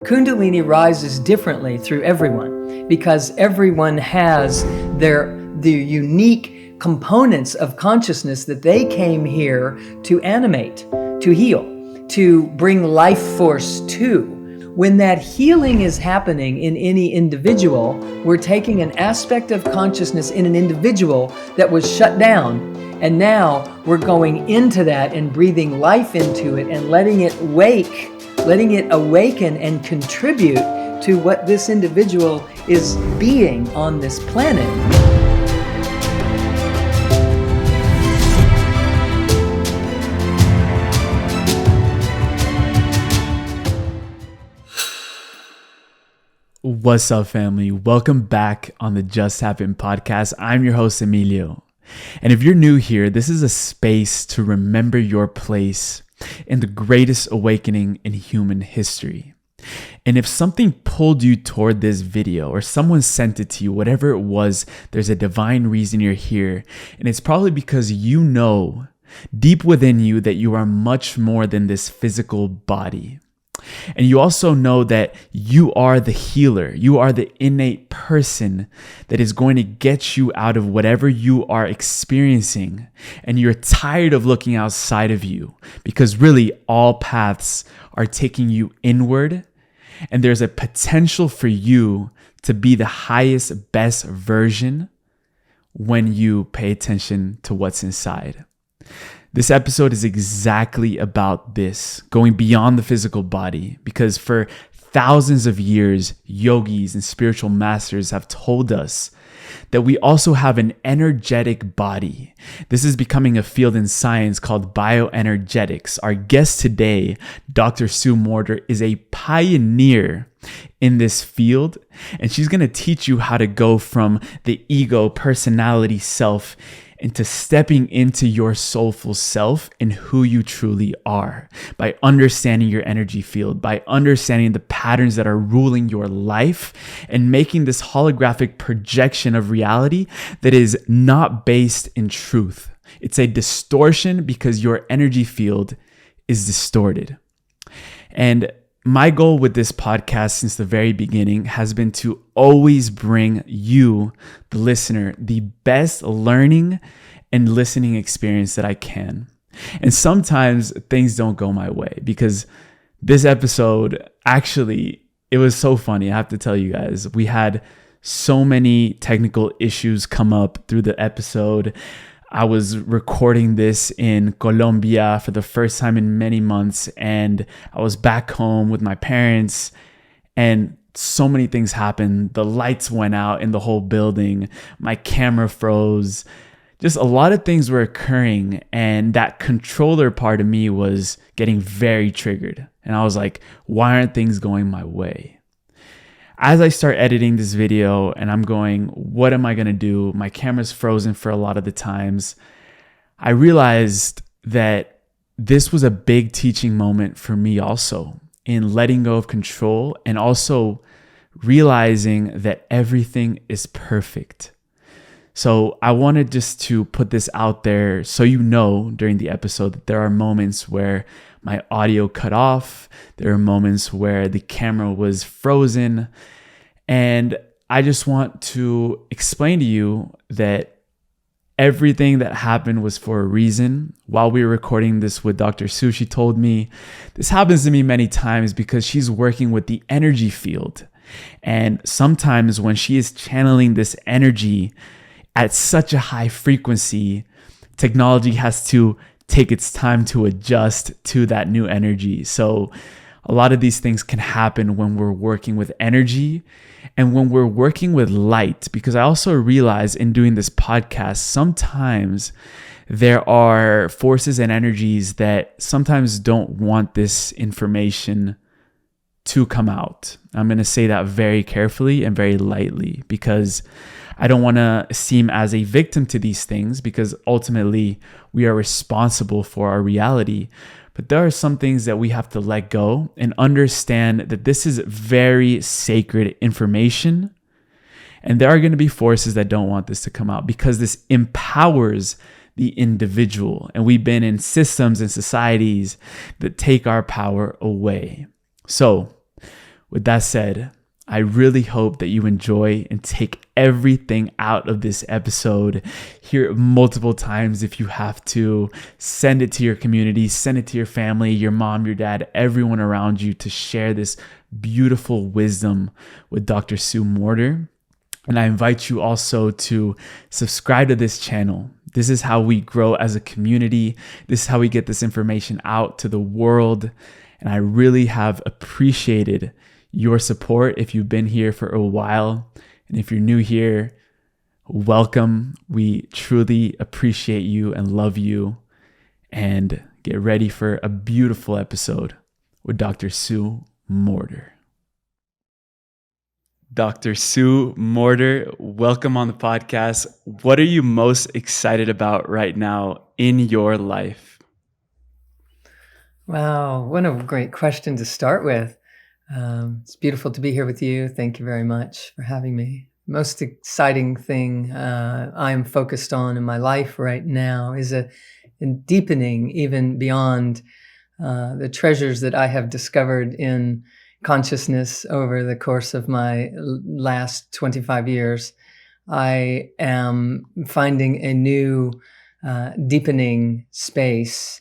Kundalini rises differently through everyone because everyone has the unique components of consciousness that they came here to animate, to heal, to bring life force to. When that healing is happening in any individual, we're taking an aspect of consciousness in an individual that was shut down, and now we're going into that and breathing life into it and letting it awaken and contribute to what this individual is being on this planet. What's up, family? Welcome back on the Just Happen podcast. I'm your host, Emilio. And if you're new here, this is a space to remember your place in the greatest awakening in human history. And if something pulled you toward this video or someone sent it to you, whatever it was, there's a divine reason you're here. And it's probably because you know deep within you that you are much more than this physical body. And you also know that you are the healer. You are the innate person that is going to get you out of whatever you are experiencing. And you're tired of looking outside of you because really all paths are taking you inward. And there's a potential for you to be the highest, best version when you pay attention to what's inside. This episode is exactly about this, going beyond the physical body, because for thousands of years, yogis and spiritual masters have told us that we also have an energetic body. This is becoming a field in science called bioenergetics. Our guest today, Dr. Sue Morter, is a pioneer in this field, and she's going to teach you how to go from the ego, personality, self into stepping into your soulful self and who you truly are by understanding your energy field, by understanding the patterns that are ruling your life and making this holographic projection of reality that is not based in truth. It's a distortion because your energy field is distorted. And my goal with this podcast since the very beginning has been to always bring you, the listener, the best learning and listening experience that I can. And sometimes things don't go my way because this episode, actually, it was so funny. I have to tell you guys, we had so many technical issues come up through the episode. I was recording this in Colombia for the first time in many months, and I was back home with my parents, and so many things happened. The lights went out in the whole building. My camera froze. Just a lot of things were occurring, and that controller part of me was getting very triggered. And I was like, why aren't things going my way? As I start editing this video and I'm going, what am I going to do? My camera's frozen for a lot of the times. I realized that this was a big teaching moment for me also in letting go of control and also realizing that everything is perfect. So I wanted just to put this out there so you know during the episode that there are moments where my audio cut off. There are moments where the camera was frozen. And I just want to explain to you that everything that happened was for a reason. While we were recording this with Dr. Sue, she told me this happens to me many times because she's working with the energy field. And sometimes when she is channeling this energy at such a high frequency, technology has to take its time to adjust to that new energy. So a lot of these things can happen when we're working with energy and when we're working with light, because I also realize in doing this podcast, sometimes there are forces and energies that sometimes don't want this information to come out. I'm going to say that very carefully and very lightly because I don't want to seem as a victim to these things, because ultimately we are responsible for our reality. But there are some things that we have to let go and understand that this is very sacred information. And there are going to be forces that don't want this to come out because this empowers the individual. And we've been in systems and societies that take our power away. So With that said, I really hope that you enjoy and take everything out of this episode. Hear it multiple times if you have to. Send it to your community, send it to your family, your mom, your dad, everyone around you to share this beautiful wisdom with Dr. Sue Morter. And I invite you also to subscribe to this channel. This is how we grow as a community. This is how we get this information out to the world. And I really have appreciated your support if you've been here for a while. And if you're new here, welcome. We truly appreciate you and love you. And get ready for a beautiful episode with Dr. Sue Morter. Dr. Sue Morter, welcome on the podcast. What are you most excited about right now in your life? Wow, what a great question to start with. It's beautiful to be here with you. Thank you very much for having me. Most exciting thing I'm focused on in my life right now is in deepening even beyond the treasures that I have discovered in consciousness over the course of my last 25 years. I am finding a new deepening space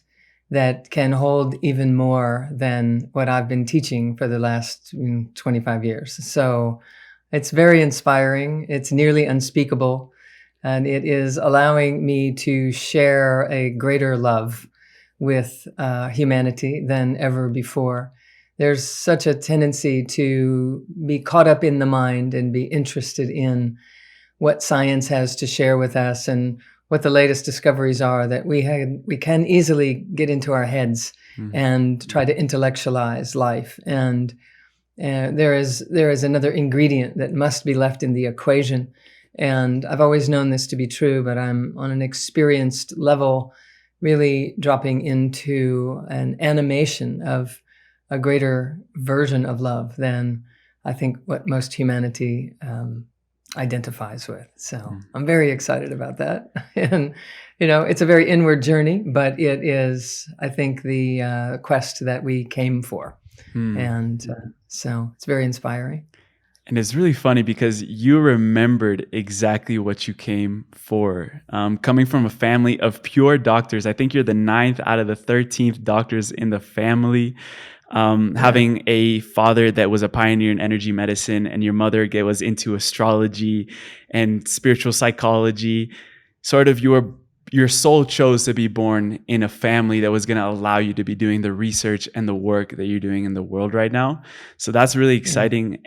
that can hold even more than what I've been teaching for the last 25 years. So it's very inspiring. It's nearly unspeakable. And it is allowing me to share a greater love with humanity than ever before. There's such a tendency to be caught up in the mind and be interested in what science has to share with us and what the latest discoveries are, that we can easily get into our heads and try to intellectualize life. And there is another ingredient that must be left in the equation. And I've always known this to be true, but I'm on an experienced level, really dropping into an animation of a greater version of love than I think what most humanity identifies with. So I'm very excited about that. And, it's a very inward journey, but it is, I think, the quest that we came for. And so it's very inspiring. And it's really funny because you remembered exactly what you came for. Coming from a family of pure doctors, I think you're the 9th out of the 13th doctors in the family. Having a father that was a pioneer in energy medicine and your mother was into astrology and spiritual psychology, sort of your soul chose to be born in a family that was going to allow you to be doing the research and the work that you're doing in the world right now. So that's really exciting.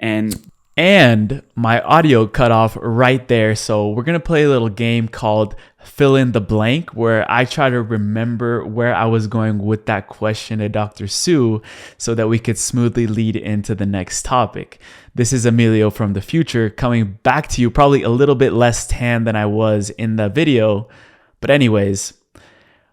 And my audio cut off right there. So we're going to play a little game called Fill in the Blank, where I try to remember where I was going with that question to Dr. Sue so that we could smoothly lead into the next topic. This is Emilio from the future coming back to you, probably a little bit less tan than I was in the video. But anyways,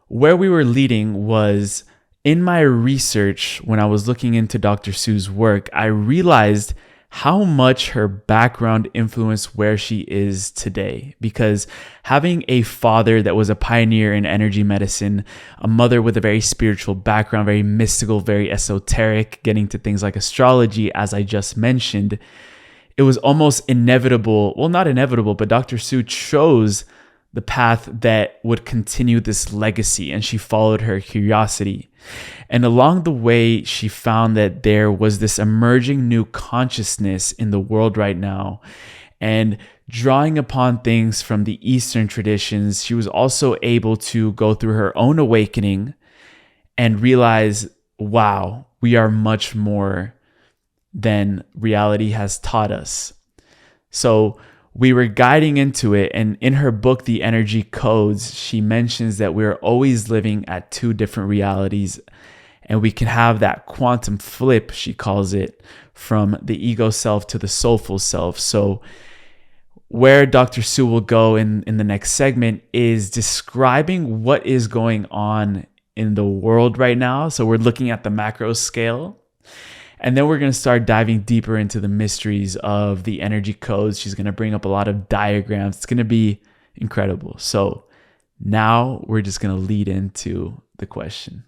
where we were leading was in my research when I was looking into Dr. Sue's work, I realized how much her background influenced where she is today. Because having a father that was a pioneer in energy medicine, a mother with a very spiritual background, very mystical, very esoteric, getting to things like astrology, as I just mentioned, it was almost inevitable. Well, not inevitable, but Dr. Sue chose the path that would continue this legacy, and she followed her curiosity. And along the way, she found that there was this emerging new consciousness in the world right now. And drawing upon things from the Eastern traditions, she was also able to go through her own awakening and realize, wow, we are much more than reality has taught us. So we were guiding into it, and in her book, The Energy Codes, she mentions that we're always living at two different realities, and we can have that quantum flip, she calls it, from the ego self to the soulful self. So where Dr. Sue will go in the next segment is describing what is going on in the world right now. So we're looking at the macro scale. And then we're going to start diving deeper into the mysteries of the energy codes. She's going to bring up a lot of diagrams. It's going to be incredible. So now we're just going to lead into the question.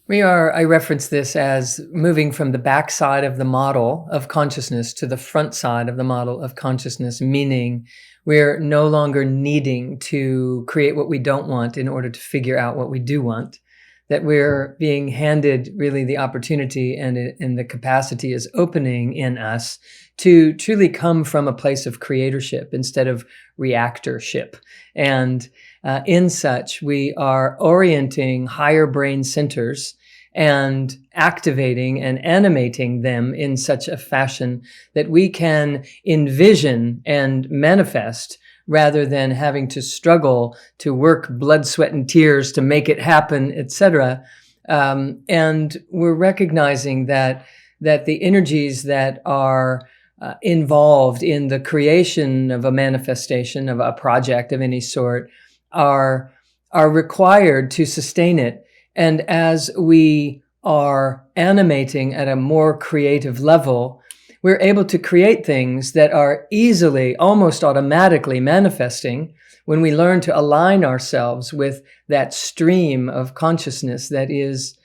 I reference this as moving from the back side of the model of consciousness to the front side of the model of consciousness, meaning we're no longer needing to create what we don't want in order to figure out what we do want, that we're being handed really the opportunity and the capacity is opening in us to truly come from a place of creatorship instead of reactorship. And in such, we are orienting higher brain centers and activating and animating them in such a fashion that we can envision and manifest rather than having to struggle to work blood, sweat, and tears to make it happen, etc. And we're recognizing that the energies that are involved in the creation of a manifestation of a project of any sort are required to sustain it. And as we are animating at a more creative level, we're able to create things that are easily, almost automatically manifesting when we learn to align ourselves with that stream of consciousness that is,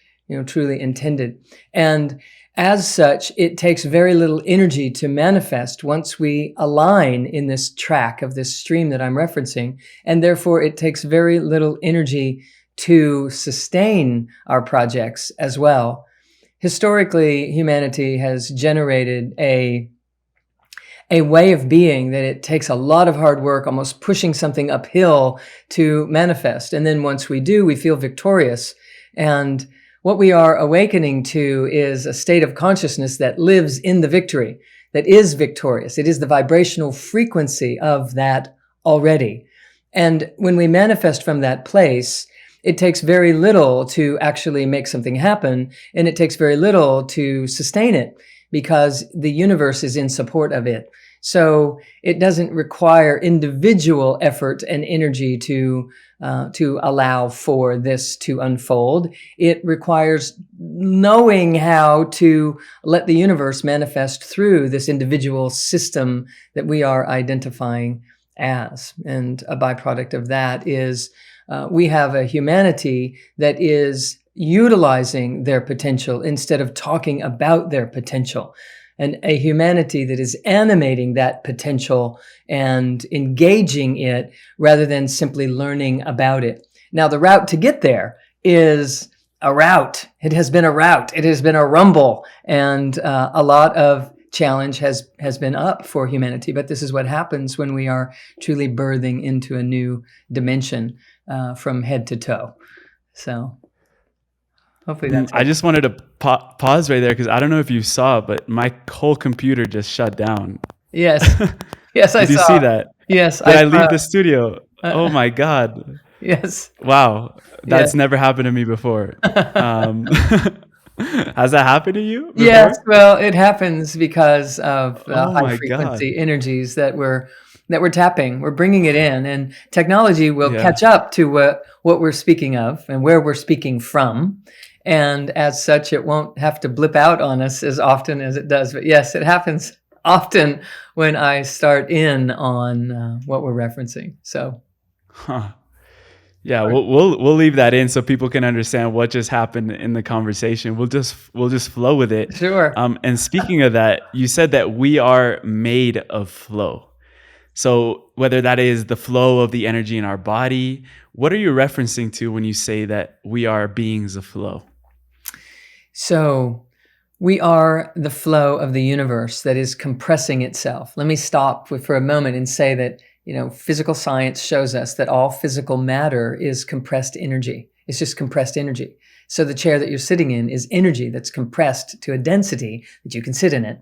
truly intended. And as such, it takes very little energy to manifest once we align in this track of this stream that I'm referencing. And therefore, it takes very little energy to sustain our projects as well. Historically, humanity has generated a way of being that it takes a lot of hard work, almost pushing something uphill to manifest. And then once we do, we feel victorious. And what we are awakening to is a state of consciousness that lives in the victory, that is victorious. It is the vibrational frequency of that already. And when we manifest from that place, it takes very little to actually make something happen, and it takes very little to sustain it because the universe is in support of it. So it doesn't require individual effort and energy to allow for this to unfold. It requires knowing how to let the universe manifest through this individual system that we are identifying as. And a byproduct of that is we have a humanity that is utilizing their potential instead of talking about their potential, and a humanity that is animating that potential and engaging it rather than simply learning about it. Now, the route to get there is a route. It has been a route. It has been a rumble, and a lot of challenge has been up for humanity. But this is what happens when we are truly birthing into a new dimension from head to toe. So hopefully that's I just wanted to pause right there because I don't know if you saw, but my whole computer just shut down. Yes. Yes, I saw. Did you see that? Yes. Did I leave the studio? Oh my God. Yes. Wow. That's never happened to me before. Has that happened to you before? Yes. Well, it happens because of Oh high my frequency God. energies that we're tapping. We're bringing it in, and technology will Yeah. catch up to what we're speaking of and where we're speaking from. And as such, it won't have to blip out on us as often as it does. But yes, it happens often when I start in on what we're referencing. So, Yeah, we'll leave that in so people can understand what just happened in the conversation. We'll just flow with it. sure. And speaking of that, you said that we are made of flow. So whether that is the flow of the energy in our body, what are you referencing to when you say that we are beings of flow? So we are the flow of the universe that is compressing itself. Let me stop for a moment and say that, physical science shows us that all physical matter is compressed energy. It's just compressed energy. So the chair that you're sitting in is energy that's compressed to a density that you can sit in it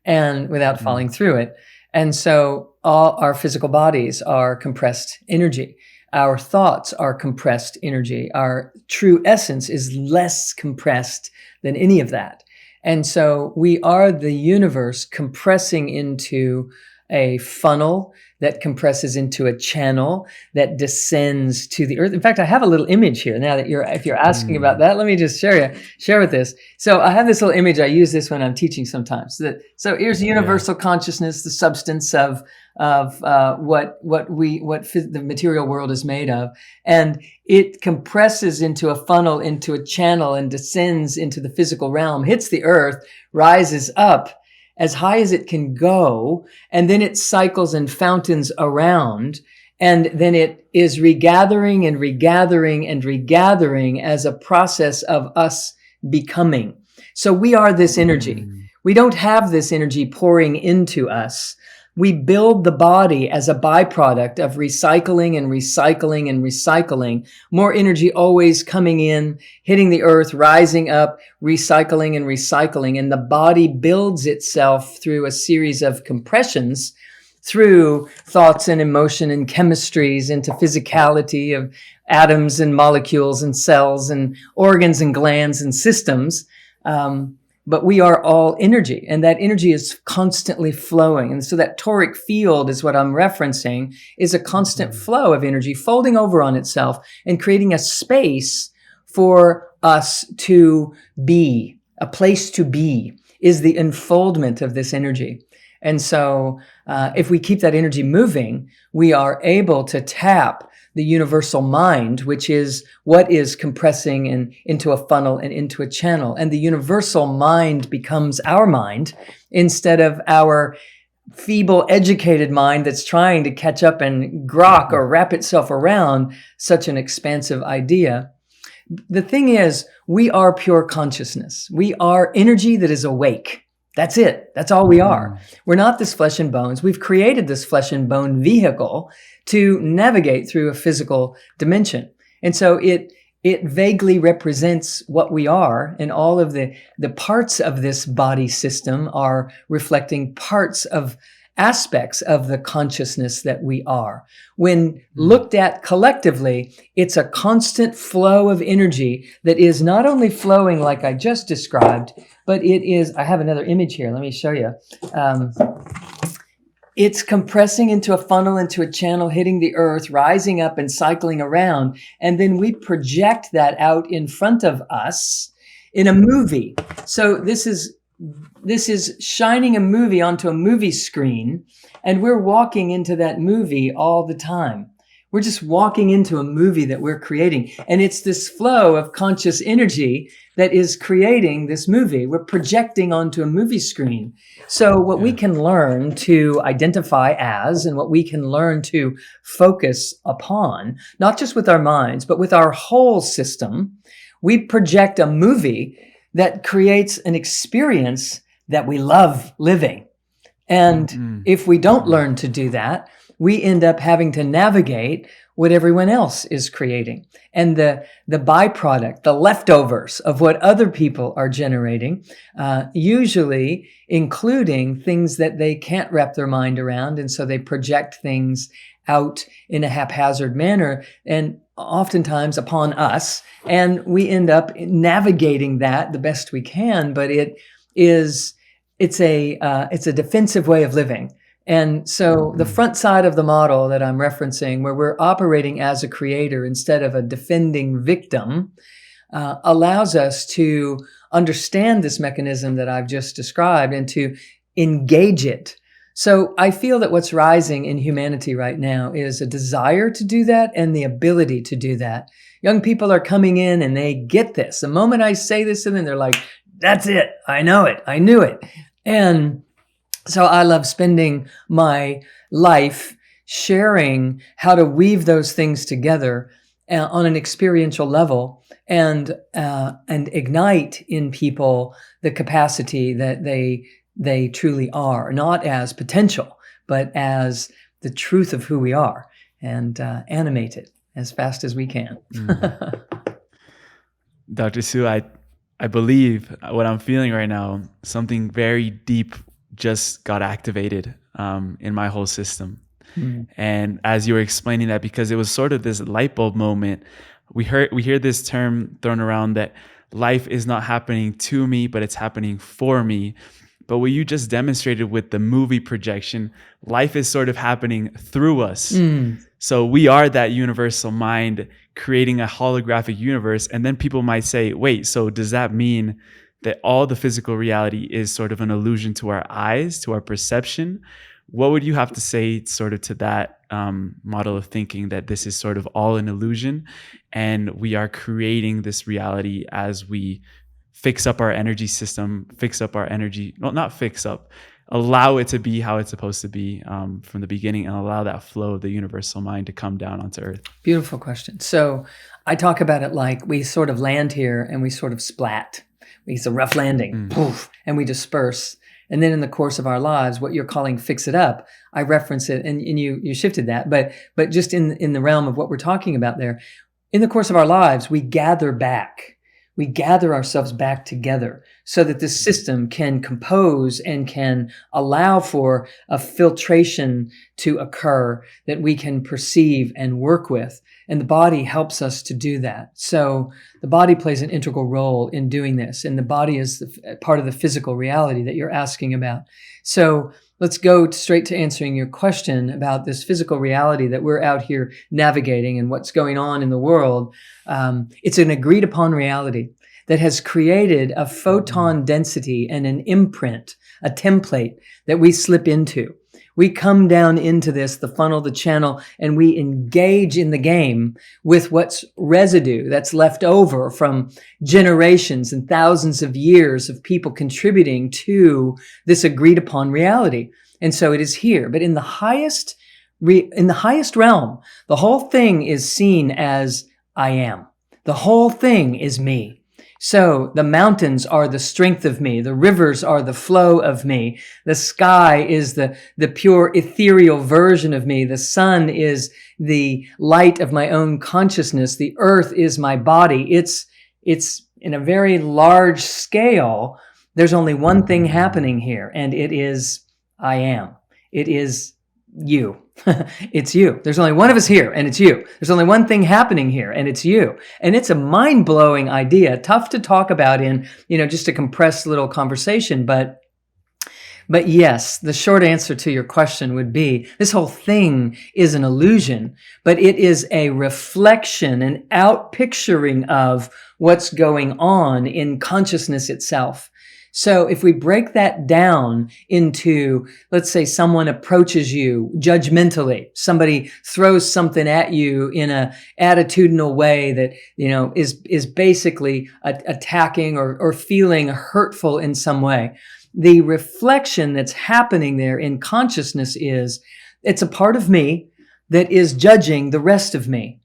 and without falling through it. And so all our physical bodies are compressed energy. Our thoughts are compressed energy. Our true essence is less compressed than any of that. And so we are the universe compressing into a funnel that compresses into a channel that descends to the earth. In fact, I have a little image here. Now that if you're asking about that, let me just share with this. So I have this little image. I use this when I'm teaching sometimes. So here's universal consciousness, the substance of what the material world is made of, and it compresses into a funnel, into a channel, and descends into the physical realm, hits the earth, rises up as high as it can go, and then it cycles and fountains around, and then it is regathering and regathering and regathering as a process of us becoming. So we are this energy. We don't have this energy pouring into us. We build the body as a byproduct of recycling and recycling and recycling. More energy always coming in, hitting the earth, rising up, recycling and recycling. And the body builds itself through a series of compressions, through thoughts and emotion and chemistries into physicality of atoms and molecules and cells and organs and glands and systems. But we are all energy, and that energy is constantly flowing. And so that toric field is what I'm referencing, is a constant flow of energy folding over on itself and creating a space for us to be. A place to be is the unfoldment of this energy. And so if we keep that energy moving, we are able to tap the universal mind, which is what is compressing into a funnel and into a channel. And the universal mind becomes our mind instead of our feeble, educated mind that's trying to catch up and grok or wrap itself around such an expansive idea. The thing is, we are pure consciousness. We are energy that is awake. That's it. That's all we are. We're not this flesh and bones. We've created this flesh and bone vehicle to navigate through a physical dimension. And so it vaguely represents what we are, and all of the parts of this body system are reflecting parts of aspects of the consciousness that we are. When looked at collectively, it's a constant flow of energy that is not only flowing like I just described, but it is, I have another image here. Let me show you. It's compressing into a funnel, into a channel, hitting the earth, rising up and cycling around. And then we project that out in front of us in a movie. So this is shining a movie onto a movie screen, and we're walking into that movie all the time. We're just walking into a movie that we're creating. And it's this flow of conscious energy that is creating this movie. We're projecting onto a movie screen. So what we can learn to identify as, and what we can learn to focus upon, not just with our minds, but with our whole system, we project a movie that creates an experience that we love living. And if we don't learn to do that, we end up having to navigate what everyone else is creating. And the byproduct, the leftovers of what other people are generating, usually including things that they can't wrap their mind around. And so they project things out in a haphazard manner, and oftentimes upon us. And we end up navigating that the best we can, but it's a defensive way of living. And so the front side of the model that I'm referencing, where we're operating as a creator instead of a defending victim, allows us to understand this mechanism that I've just described and to engage it. So I feel that what's rising in humanity right now is a desire to do that and the ability to do that. Young people are coming in and they get this. The moment I say this to them, they're like, that's it. I know it. I knew it. And so I love spending my life sharing how to weave those things together on an experiential level and ignite in people the capacity that they truly are, not as potential, but as the truth of who we are, and animate it as fast as we can. Dr. Sue, I believe what I'm feeling right now, something very deep just got activated in my whole system. And as you were explaining that, because it was sort of this light bulb moment, we hear this term thrown around that life is not happening to me, but it's happening for me. But what you just demonstrated with the movie projection, life is sort of happening through us. So we are that universal mind creating a holographic universe. And then people might say, wait, so does that mean that all the physical reality is sort of an illusion to our eyes, to our perception? What would you have to say sort of to that model of thinking, that this is sort of all an illusion and we are creating this reality as we fix up our energy system, allow it to be how it's supposed to be from the beginning, and allow that flow of the universal mind to come down onto earth? Beautiful question. So I talk about it like we sort of land here and we sort of splat. It's a rough landing, poof, and we disperse. And then in the course of our lives, what you're calling fix it up, I reference it, and you shifted that, but just in the realm of what we're talking about there, in the course of our lives, we gather back. We gather ourselves back together so that the system can compose and can allow for a filtration to occur that we can perceive and work with. And the body helps us to do that. So the body plays an integral role in doing this. And the body is part of the physical reality that you're asking about. So let's go straight to answering your question about this physical reality that we're out here navigating and what's going on in the world. It's an agreed upon reality that has created a photon density and an imprint, a template that we slip into. We come down into this, the funnel, the channel, and we engage in the game with what's residue that's left over from generations and thousands of years of people contributing to this agreed upon reality. And so it is here. But in the highest realm, the whole thing is seen as I am. The whole thing is me. So the mountains are the strength of me. The rivers are the flow of me. The sky is the pure ethereal version of me. The sun is the light of my own consciousness. The earth is my body. It's in a very large scale. There's only one thing happening here, and it is I am. It is you. It's you. There's only one of us here, and it's you. There's only one thing happening here, and it's you. And it's a mind-blowing idea, tough to talk about in, just a compressed little conversation. But yes, the short answer to your question would be this whole thing is an illusion, but it is a reflection, an outpicturing of what's going on in consciousness itself. So if we break that down into, let's say someone approaches you judgmentally, somebody throws something at you in a attitudinal way that, is basically attacking or feeling hurtful in some way. The reflection that's happening there in consciousness is it's a part of me that is judging the rest of me.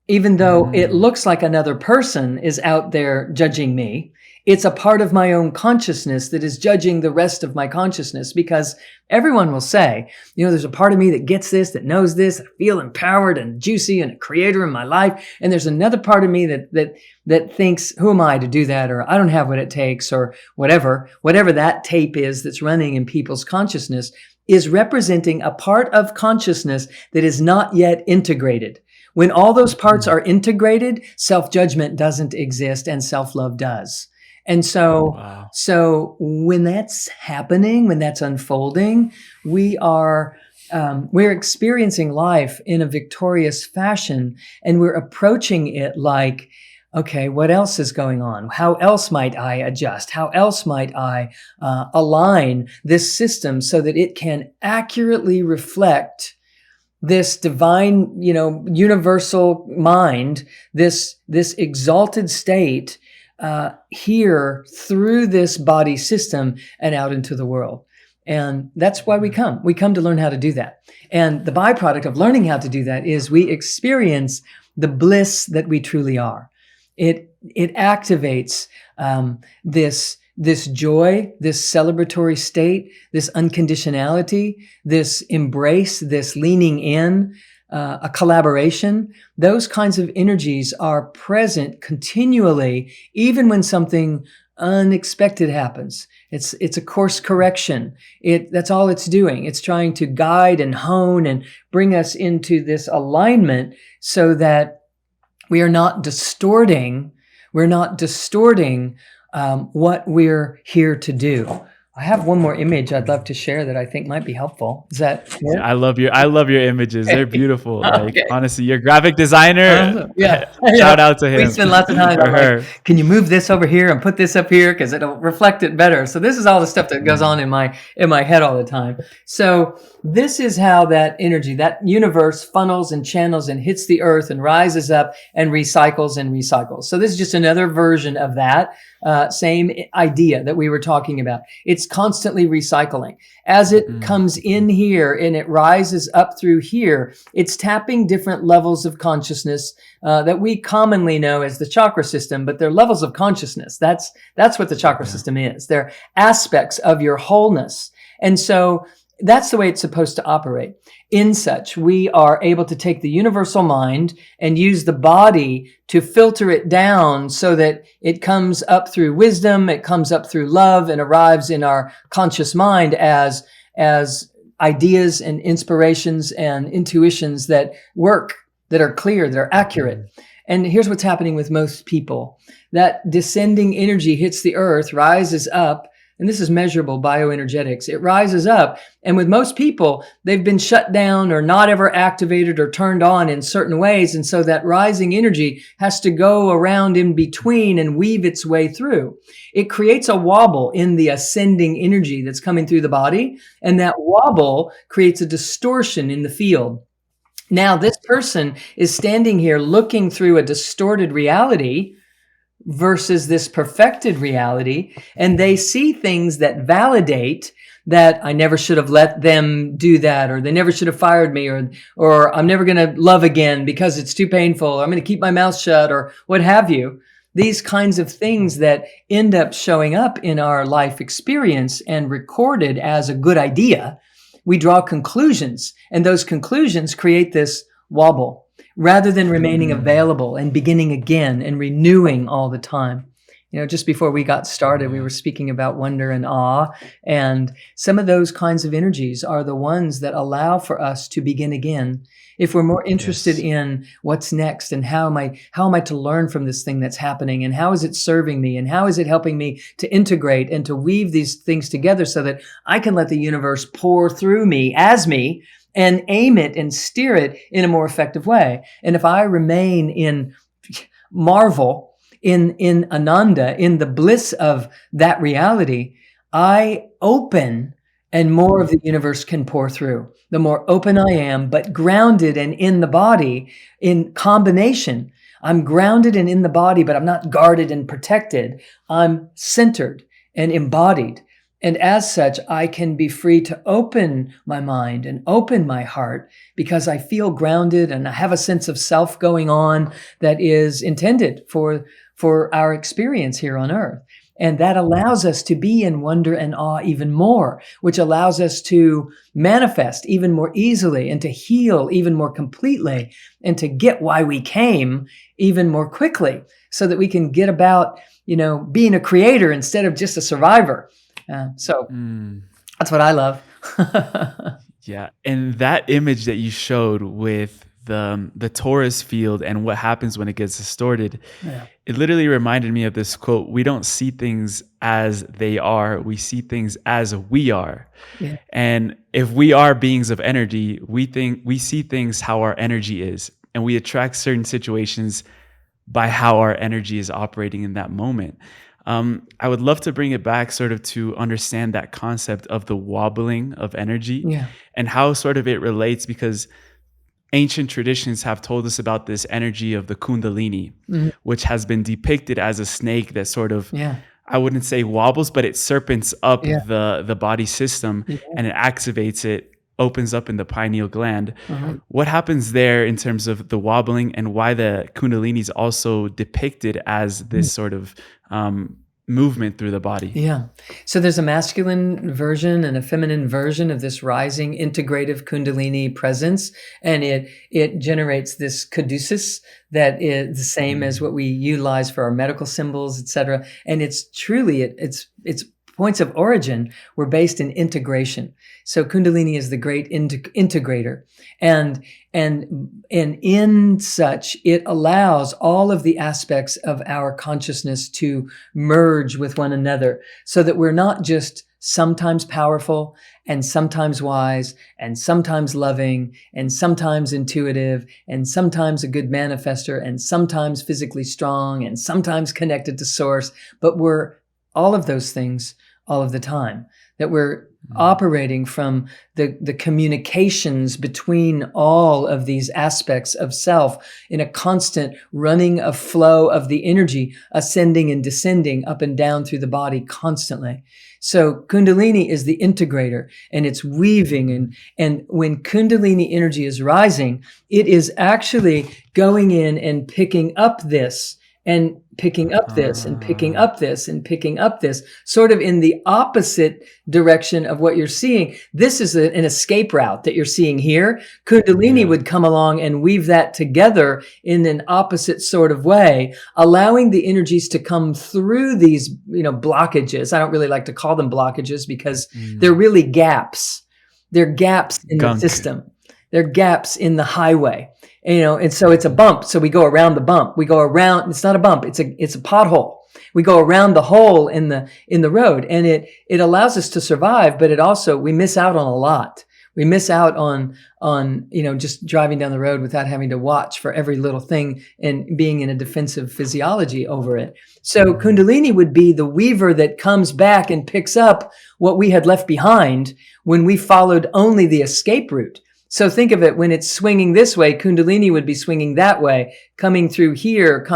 Even though it looks like another person is out there judging me, it's a part of my own consciousness that is judging the rest of my consciousness, because everyone will say, there's a part of me that gets this, that knows this, I feel empowered and juicy and a creator in my life. And there's another part of me that thinks, who am I to do that? Or I don't have what it takes, or whatever that tape is that's running in people's consciousness is representing a part of consciousness that is not yet integrated. When all those parts are integrated, self-judgment doesn't exist and self-love does. And so when that's happening, when that's unfolding, we're experiencing life in a victorious fashion, and we're approaching it like, okay, what else is going on? How else might I adjust? How else might I align this system so that it can accurately reflect this divine, universal mind, this exalted state here through this body system and out into the world. And that's why we come. We come to learn how to do that. And the byproduct of learning how to do that is we experience the bliss that we truly are. It activates this joy, this celebratory state, this unconditionality, this embrace, this leaning in, a collaboration. Those kinds of energies are present continually, even when something unexpected happens. It's a course correction. That's all it's doing. It's trying to guide and hone and bring us into this alignment so that we are not distorting what we're here to do. I have one more image I'd love to share that I think might be helpful. Is that Yeah, work? I love your images. They're beautiful. Like Okay. honestly, your graphic designer, Yeah. shout out to We him spend lots of time. or I'm like, her. can you move this over here and put this up here because it'll reflect it better? So this is all the stuff that goes on Mm, in my head all the time. So this is how that energy, that universe funnels and channels and hits the earth and rises up and recycles and recycles. So this is just another version of that same idea that we were talking about. It's constantly recycling. As it comes in here and it rises up through here, it's tapping different levels of consciousness that we commonly know as the chakra system, but they're levels of consciousness. That's what the chakra system is. They're aspects of your wholeness. And so that's the way it's supposed to operate. In such, we are able to take the universal mind and use the body to filter it down so that it comes up through wisdom, it comes up through love, and arrives in our conscious mind as ideas and inspirations and intuitions that work, that are clear, that are accurate. And here's what's happening with most people. That descending energy hits the earth, rises up, and this is measurable bioenergetics. It rises up. And with most people, they've been shut down or not ever activated or turned on in certain ways. And so that rising energy has to go around in between and weave its way through. It creates a wobble in the ascending energy that's coming through the body. And that wobble creates a distortion in the field. Now, this person is standing here looking through a distorted reality versus this perfected reality, and they see things that validate that I never should have let them do that, or they never should have fired me, or I'm never going to love again because it's too painful, or I'm going to keep my mouth shut, or what have you. These kinds of things that end up showing up in our life experience and recorded as a good idea, we draw conclusions, and those conclusions create this wobble rather than remaining available and beginning again and renewing all the time. You know, just before we got started, we were speaking about wonder and awe, and some of those kinds of energies are the ones that allow for us to begin again. If we're more interested in what's next and how am I to learn from this thing that's happening, and how is it serving me, and how is it helping me to integrate and to weave these things together so that I can let the universe pour through me as me and aim it and steer it in a more effective way. And if I remain in marvel, in Ananda, in the bliss of that reality, I open and more of the universe can pour through. The more open I am, but grounded and in the body in combination. I'm grounded and in the body, but I'm not guarded and protected. I'm centered and embodied. And as such, I can be free to open my mind and open my heart because I feel grounded and I have a sense of self going on that is intended for our experience here on earth. And that allows us to be in wonder and awe even more, which allows us to manifest even more easily and to heal even more completely and to get why we came even more quickly so that we can get about, being a creator instead of just a survivor. So that's what I love. Yeah. And that image that you showed with the torus field and what happens when it gets distorted, it literally reminded me of this quote: we don't see things as they are, we see things as we are. Yeah. And if we are beings of energy, we see things how our energy is, and we attract certain situations by how our energy is operating in that moment. I would love to bring it back sort of to understand that concept of the wobbling of energy and how sort of it relates, because ancient traditions have told us about this energy of the Kundalini, which has been depicted as a snake that sort of, I wouldn't say wobbles, but it serpents up the body system and it activates it, opens up in the pineal gland. What happens there in terms of the wobbling, and why the Kundalini is also depicted as this sort of movement through the body? Yeah. So there's a masculine version and a feminine version of this rising integrative Kundalini presence. And it generates this caduceus that is the same as what we utilize for our medical symbols, etc. And it's truly, it's points of origin were based in integration. So Kundalini is the great integrator. And in such, it allows all of the aspects of our consciousness to merge with one another so that we're not just sometimes powerful and sometimes wise and sometimes loving and sometimes intuitive and sometimes a good manifester and sometimes physically strong and sometimes connected to source. But we're all of those things all of the time, that we're operating from the communications between all of these aspects of self in a constant running of flow of the energy, ascending and descending up and down through the body constantly. So Kundalini is the integrator, and it's weaving. And when Kundalini energy is rising, it is actually going in and picking up this and picking up this and picking up this and picking up this, sort of in the opposite direction of what you're seeing. This is an escape route that you're seeing here. Kundalini would come along and weave that together in an opposite sort of way, allowing the energies to come through these, blockages. I don't really like to call them blockages because they're really gaps. They're gaps in the system. They're gaps in the highway. And so it's a bump. So we go around the bump. We go around. It's not a bump. It's a pothole. We go around the hole in the road, and it allows us to survive, but we miss out on a lot. We miss out on just driving down the road without having to watch for every little thing and being in a defensive physiology over it. So Kundalini would be the weaver that comes back and picks up what we had left behind when we followed only the escape route. So think of it, when it's swinging this way, Kundalini would be swinging that way, coming through here.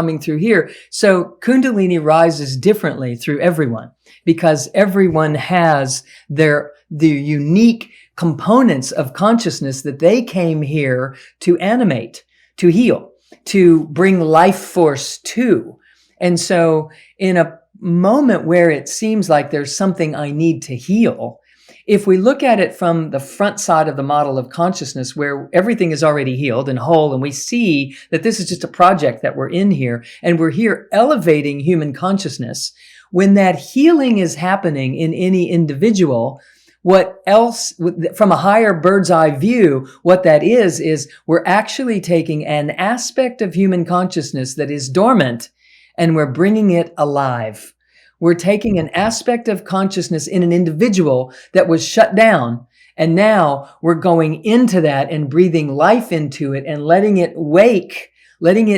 So Kundalini rises differently through everyone, because everyone has the unique components of consciousness that they came here to animate, to heal, to bring life force to. And so in a moment where it seems like there's something I need to heal, if we look at it from the front side of the model of consciousness, where everything is already healed and whole, and we see that this is just a project that we're in here, and we're here elevating human consciousness, when that healing is happening in any individual, what else, from a higher bird's eye view, what that is we're actually taking an aspect of human consciousness that is dormant, and we're bringing it alive. We're taking an aspect of consciousness in an individual that was shut down, and now we're going into that and breathing life into it and letting it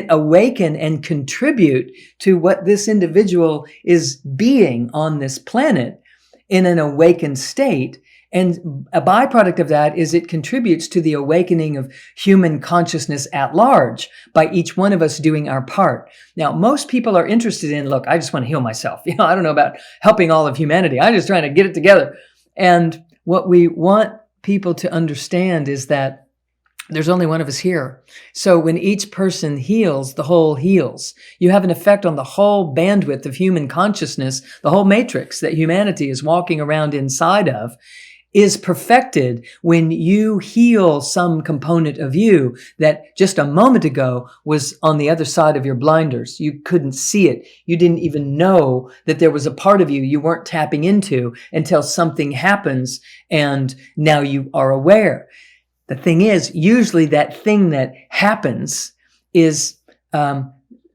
awaken and contribute to what this individual is being on this planet in an awakened state. And a byproduct of that is it contributes to the awakening of human consciousness at large by each one of us doing our part. Now, most people are interested in, look, I just want to heal myself. I don't know about helping all of humanity. I'm just trying to get it together. And what we want people to understand is that there's only one of us here. So when each person heals, the whole heals. You have an effect on the whole bandwidth of human consciousness, the whole matrix that humanity is walking around inside of, is perfected when you heal some component of you that just a moment ago was on the other side of your blinders. You couldn't see it. You didn't even know that there was a part of you you weren't tapping into until something happens, and now you are aware. The thing is, usually that thing that happens is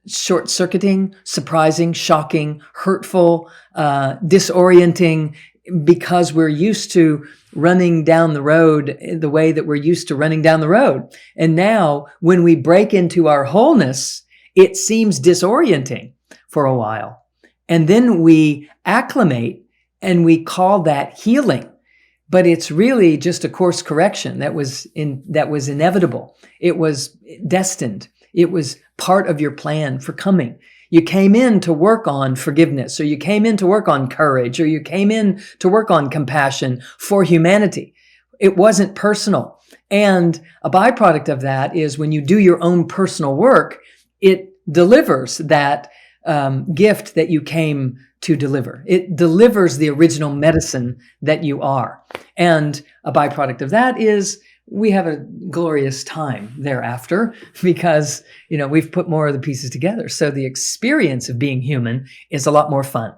short-circuiting, surprising, shocking, hurtful, disorienting, because we're used to running down the road the way that we're used to running down the road. And now when we break into our wholeness, it seems disorienting for a while. And then we acclimate and we call that healing. But it's really just a course correction that was inevitable. It was destined. It was part of your plan for coming. You came in to work on forgiveness, or you came in to work on courage, or you came in to work on compassion for humanity. It wasn't personal. And a byproduct of that is when you do your own personal work, it delivers that gift that you came to deliver. It delivers the original medicine that you are. And a byproduct of that is we have a glorious time thereafter because, we've put more of the pieces together. So the experience of being human is a lot more fun.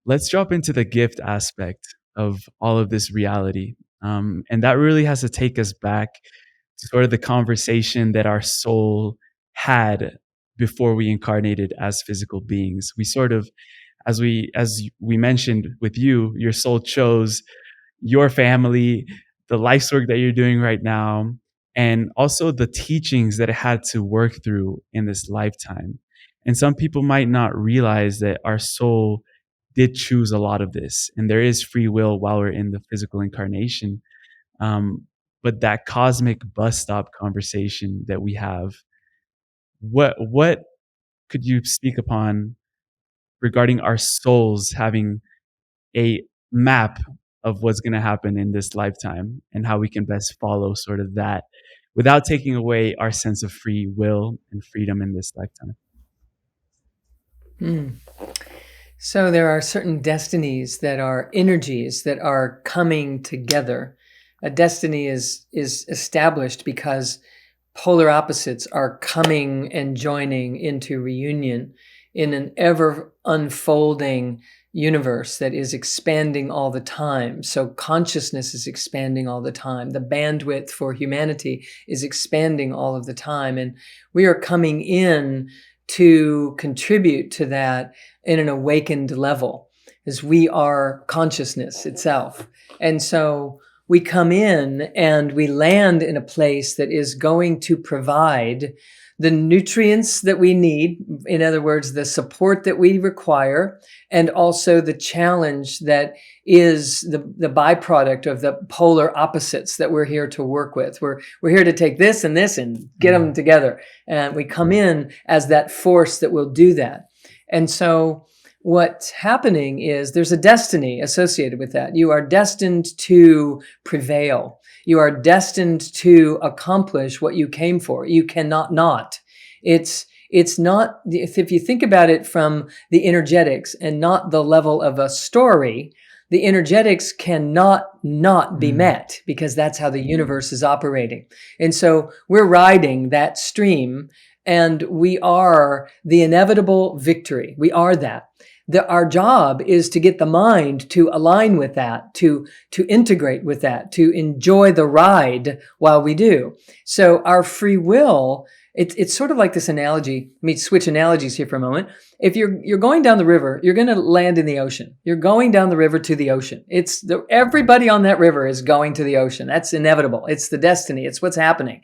Let's drop into the gift aspect of all of this reality. And that really has to take us back to sort of the conversation that our soul had before we incarnated as physical beings. We sort of as we mentioned with you, your soul chose your family, the life's work that you're doing right now, and also the teachings that it had to work through in this lifetime. And some people might not realize that our soul did choose a lot of this, and there is free will while we're in the physical incarnation. But that cosmic bus stop conversation that we have, what could you speak upon regarding our souls having a map of what's going to happen in this lifetime and how we can best follow sort of that without taking away our sense of free will and freedom in this lifetime? So there are certain destinies that are energies that are coming together. A destiny is established because polar opposites are coming and joining into reunion in an ever unfolding universe that is expanding all the time. So consciousness is expanding all the time. The bandwidth for humanity is expanding all of the time. And we are coming in to contribute to that in an awakened level, as we are consciousness itself. And so we come in and we land in a place that is going to provide the nutrients that we need, in other words, the support that we require, and also the challenge that is the byproduct of the polar opposites that we're here to work with. We're here to take this and get them together. And we come in as that force that will do that. And so what's happening is there's a destiny associated with that. You are destined to prevail. You are destined to accomplish what you came for. You cannot not. It's not, if you think about it from the energetics and not the level of a story, the energetics cannot not be met, because that's how the universe is operating. And so we're riding that stream, and we are the inevitable victory. We are that. Our job is to get the mind to align with that, to integrate with that, to enjoy the ride while we do. So our free will, it's sort of like this analogy. Let me switch analogies here for a moment. If you're going down the river, you're going to land in the ocean. You're going down the river to the ocean. Everybody on that river is going to the ocean. That's inevitable. It's the destiny. It's what's happening.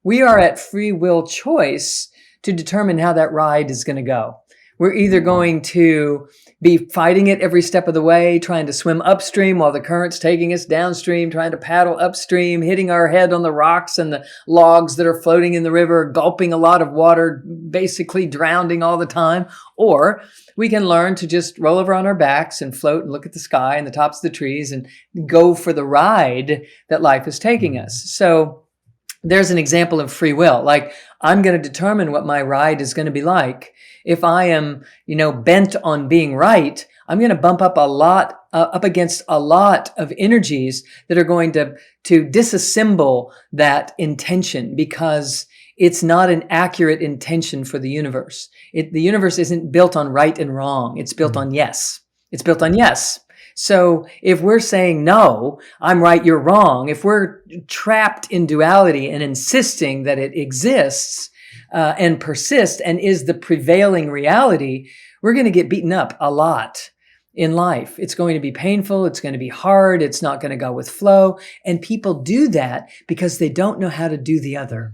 We are at free will choice to determine how that ride is going to go. We're either going to be fighting it every step of the way, trying to swim upstream while the current's taking us downstream, trying to paddle upstream, hitting our head on the rocks and the logs that are floating in the river, gulping a lot of water, basically drowning all the time. Or we can learn to just roll over on our backs and float and look at the sky and the tops of the trees and go for the ride that life is taking us. So there's an example of free will. Like, I'm going to determine what my ride is going to be like. If I am, bent on being right, I'm going to bump up up against a lot of energies that are going to disassemble that intention, because it's not an accurate intention for the universe. The universe isn't built on right and wrong. It's built on yes. It's built on yes. So if we're saying, no, I'm right, you're wrong, if we're trapped in duality and insisting that it exists and persists and is the prevailing reality, we're going to get beaten up a lot in life. It's going to be painful. It's going to be hard. It's not going to go with flow. And people do that because they don't know how to do the other.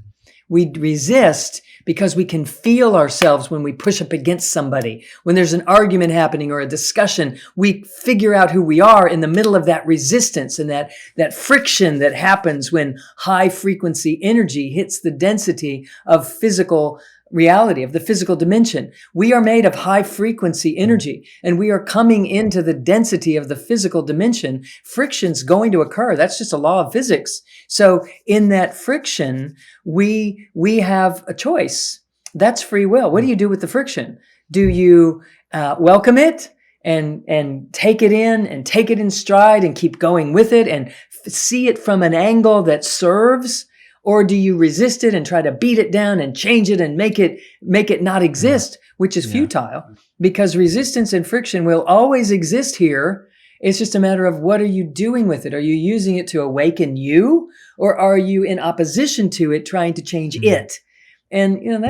We resist because we can feel ourselves when we push up against somebody. When there's an argument happening or a discussion, we figure out who we are in the middle of that resistance and that friction that happens when high frequency energy hits the density of physical reality, of the physical dimension. We are made of high frequency energy, and we are coming into the density of the physical dimension. Friction's going to occur. That's just a law of physics. So in that friction, we have a choice. That's free will. What do you do with the friction? Do you welcome it and take it in and take it in stride and keep going with it and see it from an angle that serves? Or do you resist it and try to beat it down and change it and make it not exist, which is futile, because resistance and friction will always exist here. It's just a matter of, what are you doing with it? Are you using it to awaken you, or are you in opposition to it, trying to change it? And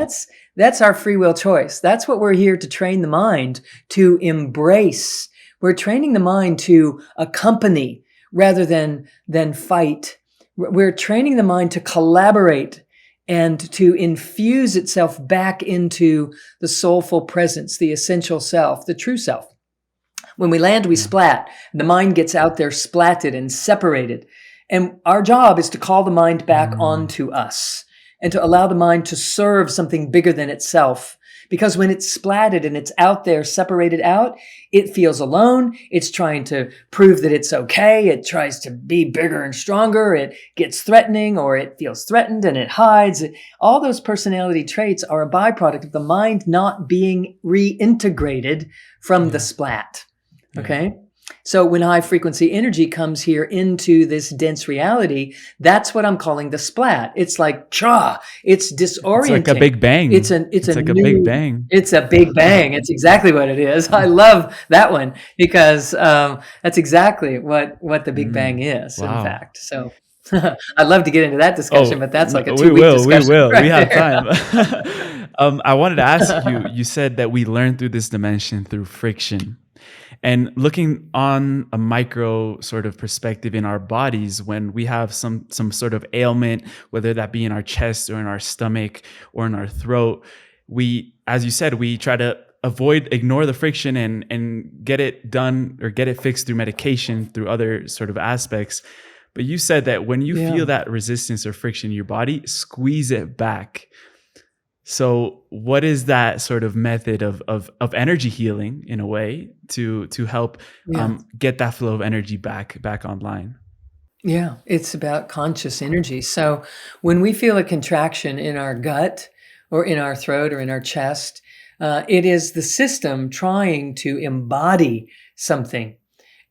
that's our free will choice. That's what we're here to train the mind to embrace. We're training the mind to accompany rather than fight. We're training the mind to collaborate and to infuse itself back into the soulful presence, the essential self, the true self. When we land, we splat. The mind gets out there splatted and separated. And our job is to call the mind back onto us and to allow the mind to serve something bigger than itself. Because when it's splatted and it's out there, separated out, it feels alone. It's trying to prove that it's okay. It tries to be bigger and stronger. It gets threatening, or it feels threatened and it hides. All those personality traits are a byproduct of the mind not being reintegrated from the splat. Okay? So when high frequency energy comes here into this dense reality, that's what I'm calling the splat. It's like, it's disorienting. It's like a big bang. It's like a big bang. It's a big bang. It's exactly what it is. I love that one because that's exactly what the big bang is, in fact. So I'd love to get into that discussion, but that's like a 2-week discussion. We will. We have time. I wanted to ask you said that we learn through this dimension through friction. And looking on a micro sort of perspective in our bodies, when we have some sort of ailment, whether that be in our chest or in our stomach or in our throat, we, as you said, we try to ignore the friction and get it done or get it fixed through medication, through other sort of aspects. But you said that when you feel that resistance or friction in your body, squeeze it back. So what is that sort of method of energy healing in a way to help get that flow of energy back online? Yeah, it's about conscious energy. So when we feel a contraction in our gut or in our throat or in our chest, it is the system trying to embody something.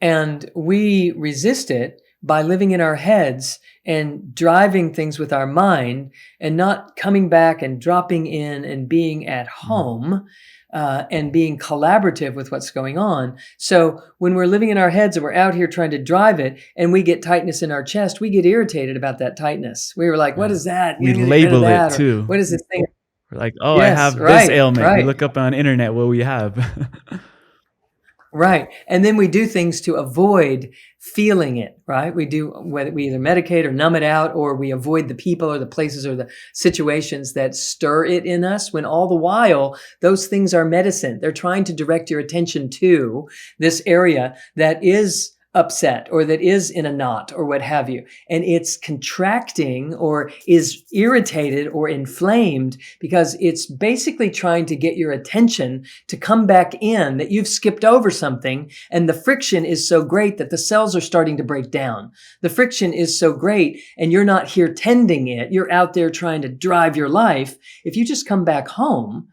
And we resist it by living in our heads and driving things with our mind and not coming back and dropping in and being at home and being collaborative with what's going on. So when we're living in our heads and we're out here trying to drive it and we get tightness in our chest, we get irritated about that tightness. We were like, what is that? We label it too. What is this thing? We're like, I have this ailment. We look up on internet what we have. Right. And then we do things to avoid feeling it, right? We either medicate or numb it out, or we avoid the people or the places or the situations that stir it in us, when all the while those things are medicine. They're trying to direct your attention to this area that is upset or that is in a knot or what have you. And it's contracting or is irritated or inflamed because it's basically trying to get your attention to come back in, that you've skipped over something. And the friction is so great that the cells are starting to break down. The friction is so great and you're not here tending it. You're out there trying to drive your life. If you just come back home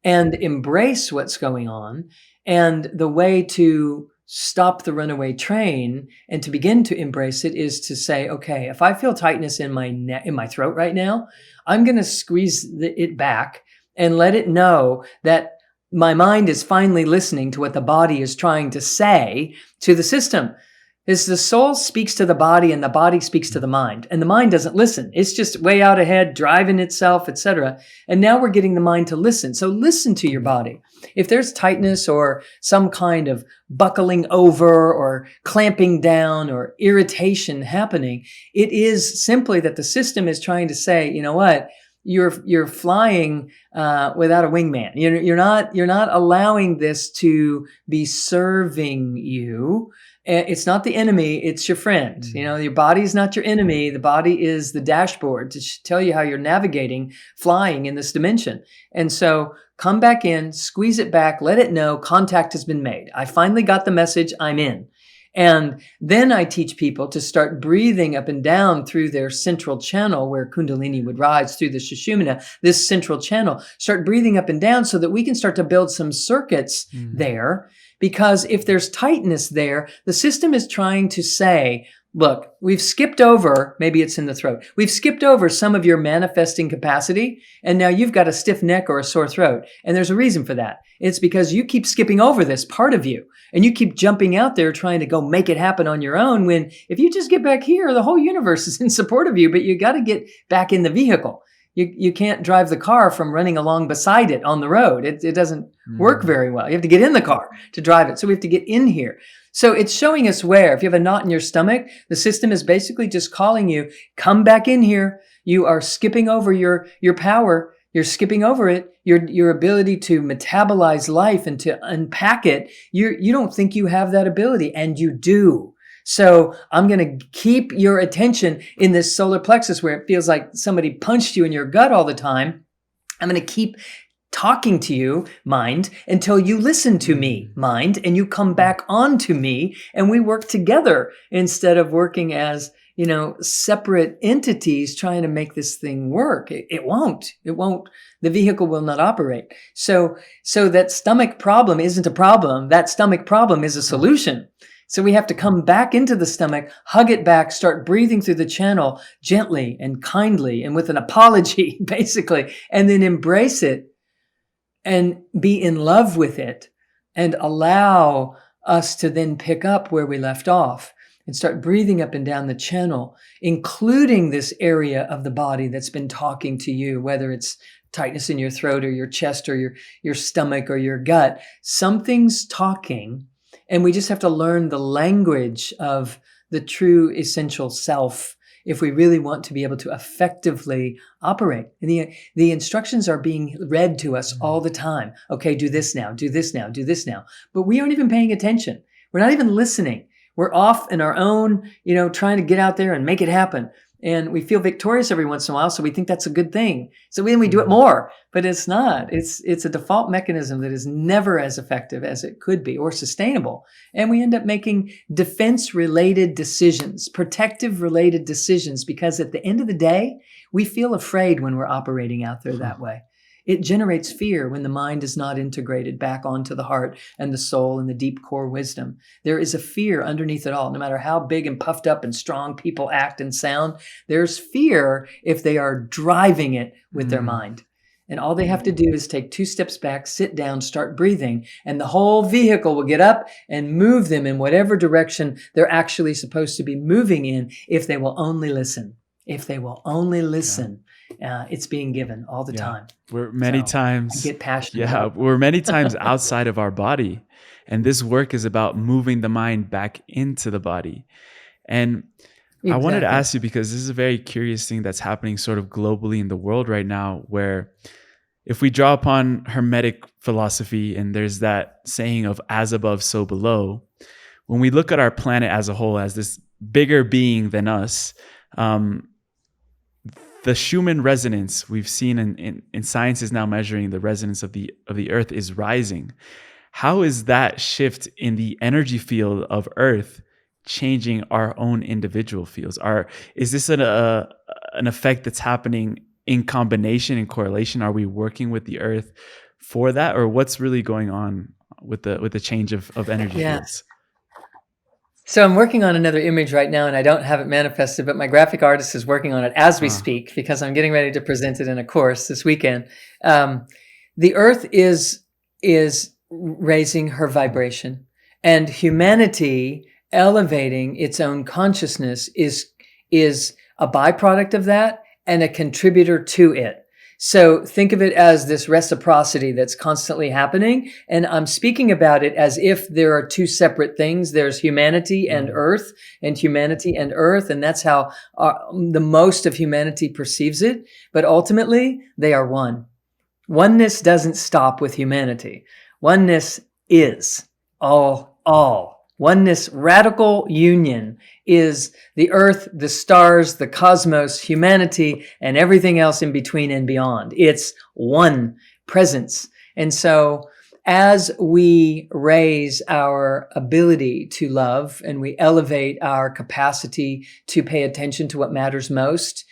and embrace what's going on, and the way to stop the runaway train and to begin to embrace it is to say, okay, if I feel tightness in my neck, in my throat right now, I'm going to squeeze it back and let it know that my mind is finally listening to what the body is trying to say to the system. Is the soul speaks to the body and the body speaks to the mind, and the mind doesn't listen. It's just way out ahead, driving itself, etc. And now we're getting the mind to listen. So listen to your body. If there's tightness or some kind of buckling over or clamping down or irritation happening, it is simply that the system is trying to say, you know what? You're flying without a wingman. You're not allowing this to be serving you. It's not the enemy, it's your friend. Your body is not your enemy. The body is the dashboard to tell you how you're navigating, flying in this dimension. And so come back in, squeeze it back, let it know contact has been made. I finally got the message, I'm in. And then I teach people to start breathing up and down through their central channel where Kundalini would rise through the Sushumna, this central channel. Start breathing up and down so that we can start to build some circuits there. Because if there's tightness there, the system is trying to say, look, we've skipped over, maybe it's in the throat, we've skipped over some of your manifesting capacity, and now you've got a stiff neck or a sore throat. And there's a reason for that. It's because you keep skipping over this part of you, and you keep jumping out there trying to go make it happen on your own, when if you just get back here, the whole universe is in support of you, but you got to get back in the vehicle. You can't drive the car from running along beside it on the road. It doesn't work very well. You have to get in the car to drive it. So we have to get in here. So it's showing us where, if you have a knot in your stomach, the system is basically just calling you, come back in here. You are skipping over your power. You're skipping over it. Your ability to metabolize life and to unpack it. You don't think you have that ability, and you do. So I'm going to keep your attention in this solar plexus where it feels like somebody punched you in your gut all the time. I'm going to keep talking to you, mind, until you listen to me, mind, and you come back onto me, and we work together instead of working as, separate entities trying to make this thing work. It won't. The vehicle will not operate. So that stomach problem isn't a problem. That stomach problem is a solution. So we have to come back into the stomach, hug it back, start breathing through the channel gently and kindly and with an apology, basically, and then embrace it and be in love with it and allow us to then pick up where we left off and start breathing up and down the channel, including this area of the body that's been talking to you, whether it's tightness in your throat or your chest or your stomach or your gut. Something's talking. And we just have to learn the language of the true essential self if we really want to be able to effectively operate. And the instructions are being read to us all the time. Okay, do this now, do this now, do this now. But we aren't even paying attention. We're not even listening. We're off in our own, trying to get out there and make it happen. And we feel victorious every once in a while, so we think that's a good thing. So then we do it more, but it's not. It's a default mechanism that is never as effective as it could be or sustainable. And we end up making defense-related decisions, protective-related decisions, because at the end of the day, we feel afraid when we're operating out there that way. It generates fear when the mind is not integrated back onto the heart and the soul and the deep core wisdom. There is a fear underneath it all. No matter how big and puffed up and strong people act and sound, there's fear if they are driving it with their mind. And all they have to do is take 2 steps back, sit down, start breathing, and the whole vehicle will get up and move them in whatever direction they're actually supposed to be moving in if they will only listen. If they will only listen. It's being given all the time. We're many times get passionate. Yeah, we're many times outside of our body, and this work is about moving the mind back into the body. And I wanted to ask you, because this is a very curious thing that's happening sort of globally in the world right now, where if we draw upon Hermetic philosophy, and there's that saying of as above, so below, when we look at our planet as a whole, as this bigger being than us, the Schumann resonance we've seen in science is now measuring the resonance of the earth is rising. How is that shift in the energy field of Earth changing our own individual fields? Is this an effect that's happening in combination, in correlation? Are we working with the Earth for that, or what's really going on with the change of energy fields? So I'm working on another image right now, and I don't have it manifested, but my graphic artist is working on it as we speak, because I'm getting ready to present it in a course this weekend. The Earth is raising her vibration, and humanity elevating its own consciousness is a byproduct of that and a contributor to it. So think of it as this reciprocity that's constantly happening. And I'm speaking about it as if there are 2 separate things. There's humanity and Earth, and humanity and Earth. And that's how the most of humanity perceives it. But ultimately, they are one. Oneness doesn't stop with humanity. Oneness is all. Oneness, radical union, is the Earth, the stars, the cosmos, humanity, and everything else in between and beyond. It's one presence. And so as we raise our ability to love and we elevate our capacity to pay attention to what matters most,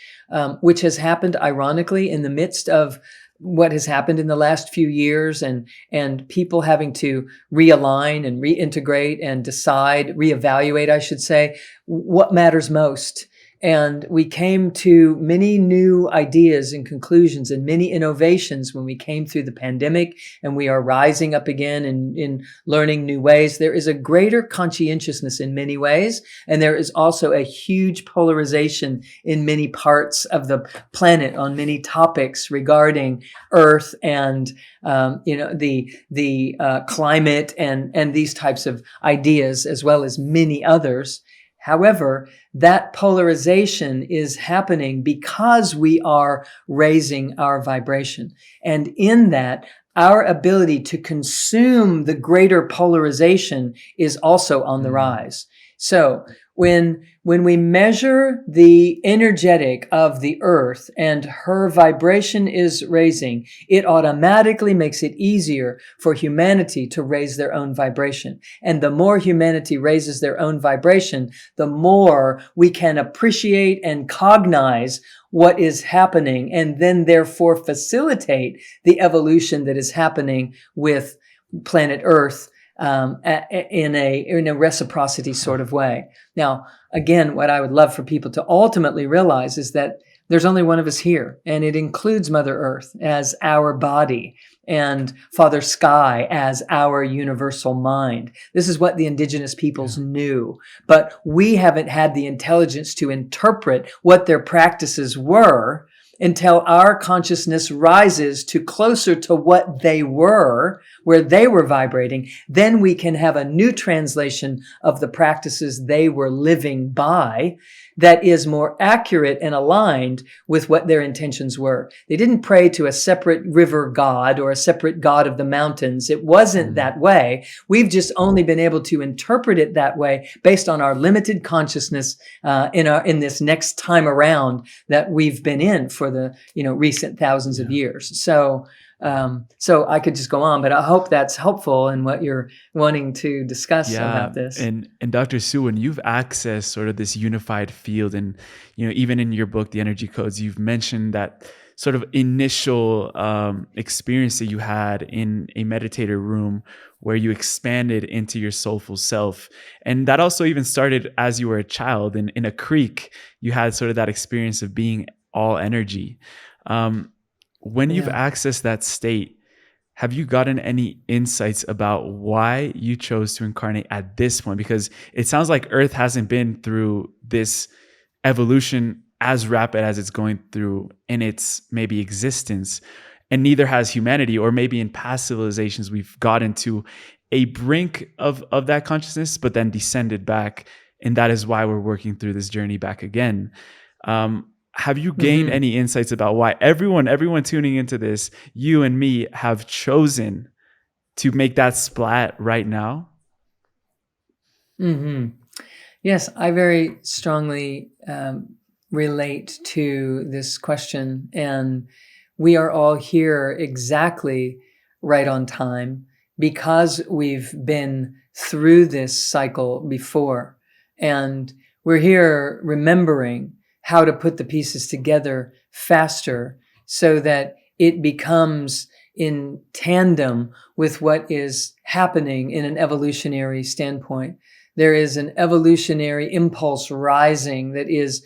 which has happened ironically in the midst of what has happened in the last few years, and people having to realign and reintegrate and decide, reevaluate, I should say, what matters most. And we came to many new ideas and conclusions and many innovations when we came through the pandemic, and we are rising up again in learning new ways. There is a greater conscientiousness in many ways, and there is also a huge polarization in many parts of the planet on many topics regarding Earth and the climate and these types of ideas, as well as many others. However, that polarization is happening because we are raising our vibration. And in that, our ability to consume the greater polarization is also on the rise. So when we measure the energetic of the earth and her vibration is raising, it automatically makes it easier for humanity to raise their own vibration. And the more humanity raises their own vibration, the more we can appreciate and cognize what is happening, and then therefore facilitate the evolution that is happening with planet Earth in a reciprocity sort of way. Now, again, what I would love for people to ultimately realize is that there's only one of us here, and it includes Mother Earth as our body and Father Sky as our universal mind. This is what the indigenous peoples knew, but we haven't had the intelligence to interpret what their practices were until our consciousness rises to closer to what they were, where they were vibrating. Then we can have a new translation of the practices they were living by that is more accurate and aligned with what their intentions were. They didn't pray to a separate river god or a separate god of the mountains. It wasn't that way. We've just only been able to interpret it that way based on our limited consciousness in this next time around that we've been in for the recent thousands of years. So I could just go on, but I hope that's helpful in what you're wanting to discuss about this. And Dr. Sue, when you've accessed sort of this unified field, and even in your book, The Energy Codes, you've mentioned that sort of initial experience that you had in a meditator room where you expanded into your soulful self. And that also even started as you were a child in a creek. You had sort of that experience of being all energy. When you've accessed that state, have you gotten any insights about why you chose to incarnate at this point? Because it sounds like Earth hasn't been through this evolution as rapid as it's going through in its maybe existence, and neither has humanity. Or maybe in past civilizations, we've gotten to a brink of that consciousness, but then descended back. And that is why we're working through this journey back again. Have you gained any insights about why everyone tuning into this, you and me, have chosen to make that splat right now? Yes, I very strongly relate to this question. And we are all here exactly right on time because we've been through this cycle before. And we're here remembering how to put the pieces together faster so that it becomes in tandem with what is happening in an evolutionary standpoint. There is an evolutionary impulse rising that is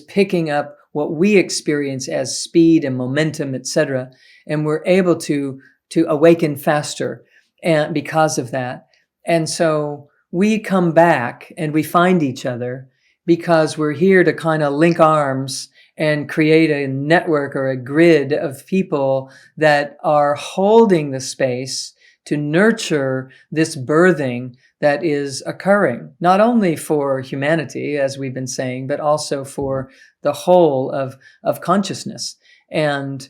picking up what we experience as speed and momentum, etc. And we're able to awaken faster and because of that. And so we come back and we find each other because we're here to kind of link arms and create a network or a grid of people that are holding the space to nurture this birthing that is occurring, not only for humanity, as we've been saying, but also for the whole of consciousness. And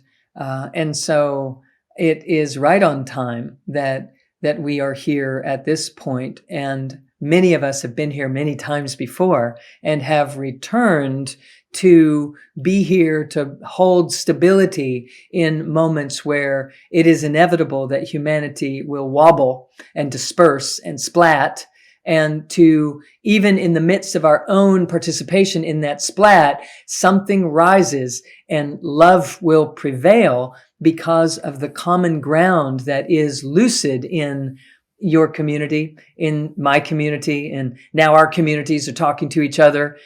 so it is right on time that we are here at this point. And many of us have been here many times before and have returned to be here to hold stability in moments where it is inevitable that humanity will wobble and disperse and splat, and to, even in the midst of our own participation in that splat, something rises and love will prevail because of the common ground that is lucid in your community, in my community, and now our communities are talking to each other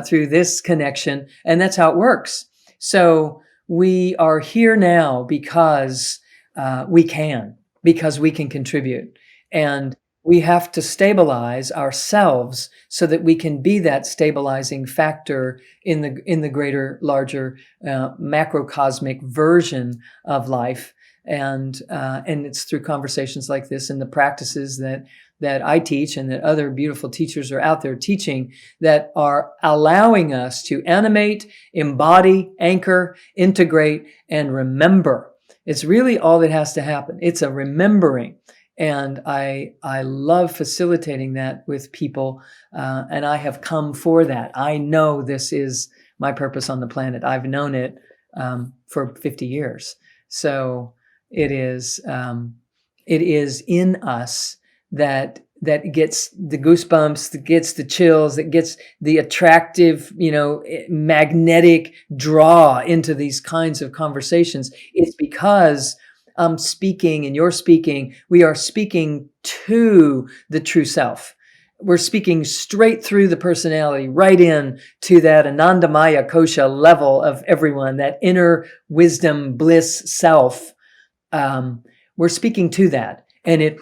through this connection, and that's how it works. So we are here now because we can contribute, and we have to stabilize ourselves so that we can be that stabilizing factor in the greater, larger, macrocosmic version of life. And it's through conversations like this and the practices that I teach and that other beautiful teachers are out there teaching that are allowing us to animate, embody, anchor, integrate, and remember. It's really all that has to happen. It's a remembering. And I love facilitating that with people, and I have come for that. I know this is my purpose on the planet. I've known it for 50 years. So it is in us that gets the goosebumps, that gets the chills, that gets the attractive, magnetic draw into these kinds of conversations. It's because I'm speaking and you're speaking. We are speaking to the true self. We're speaking straight through the personality, right in to that Anandamaya Kosha level of everyone, that inner wisdom, bliss self. We're speaking to that, and it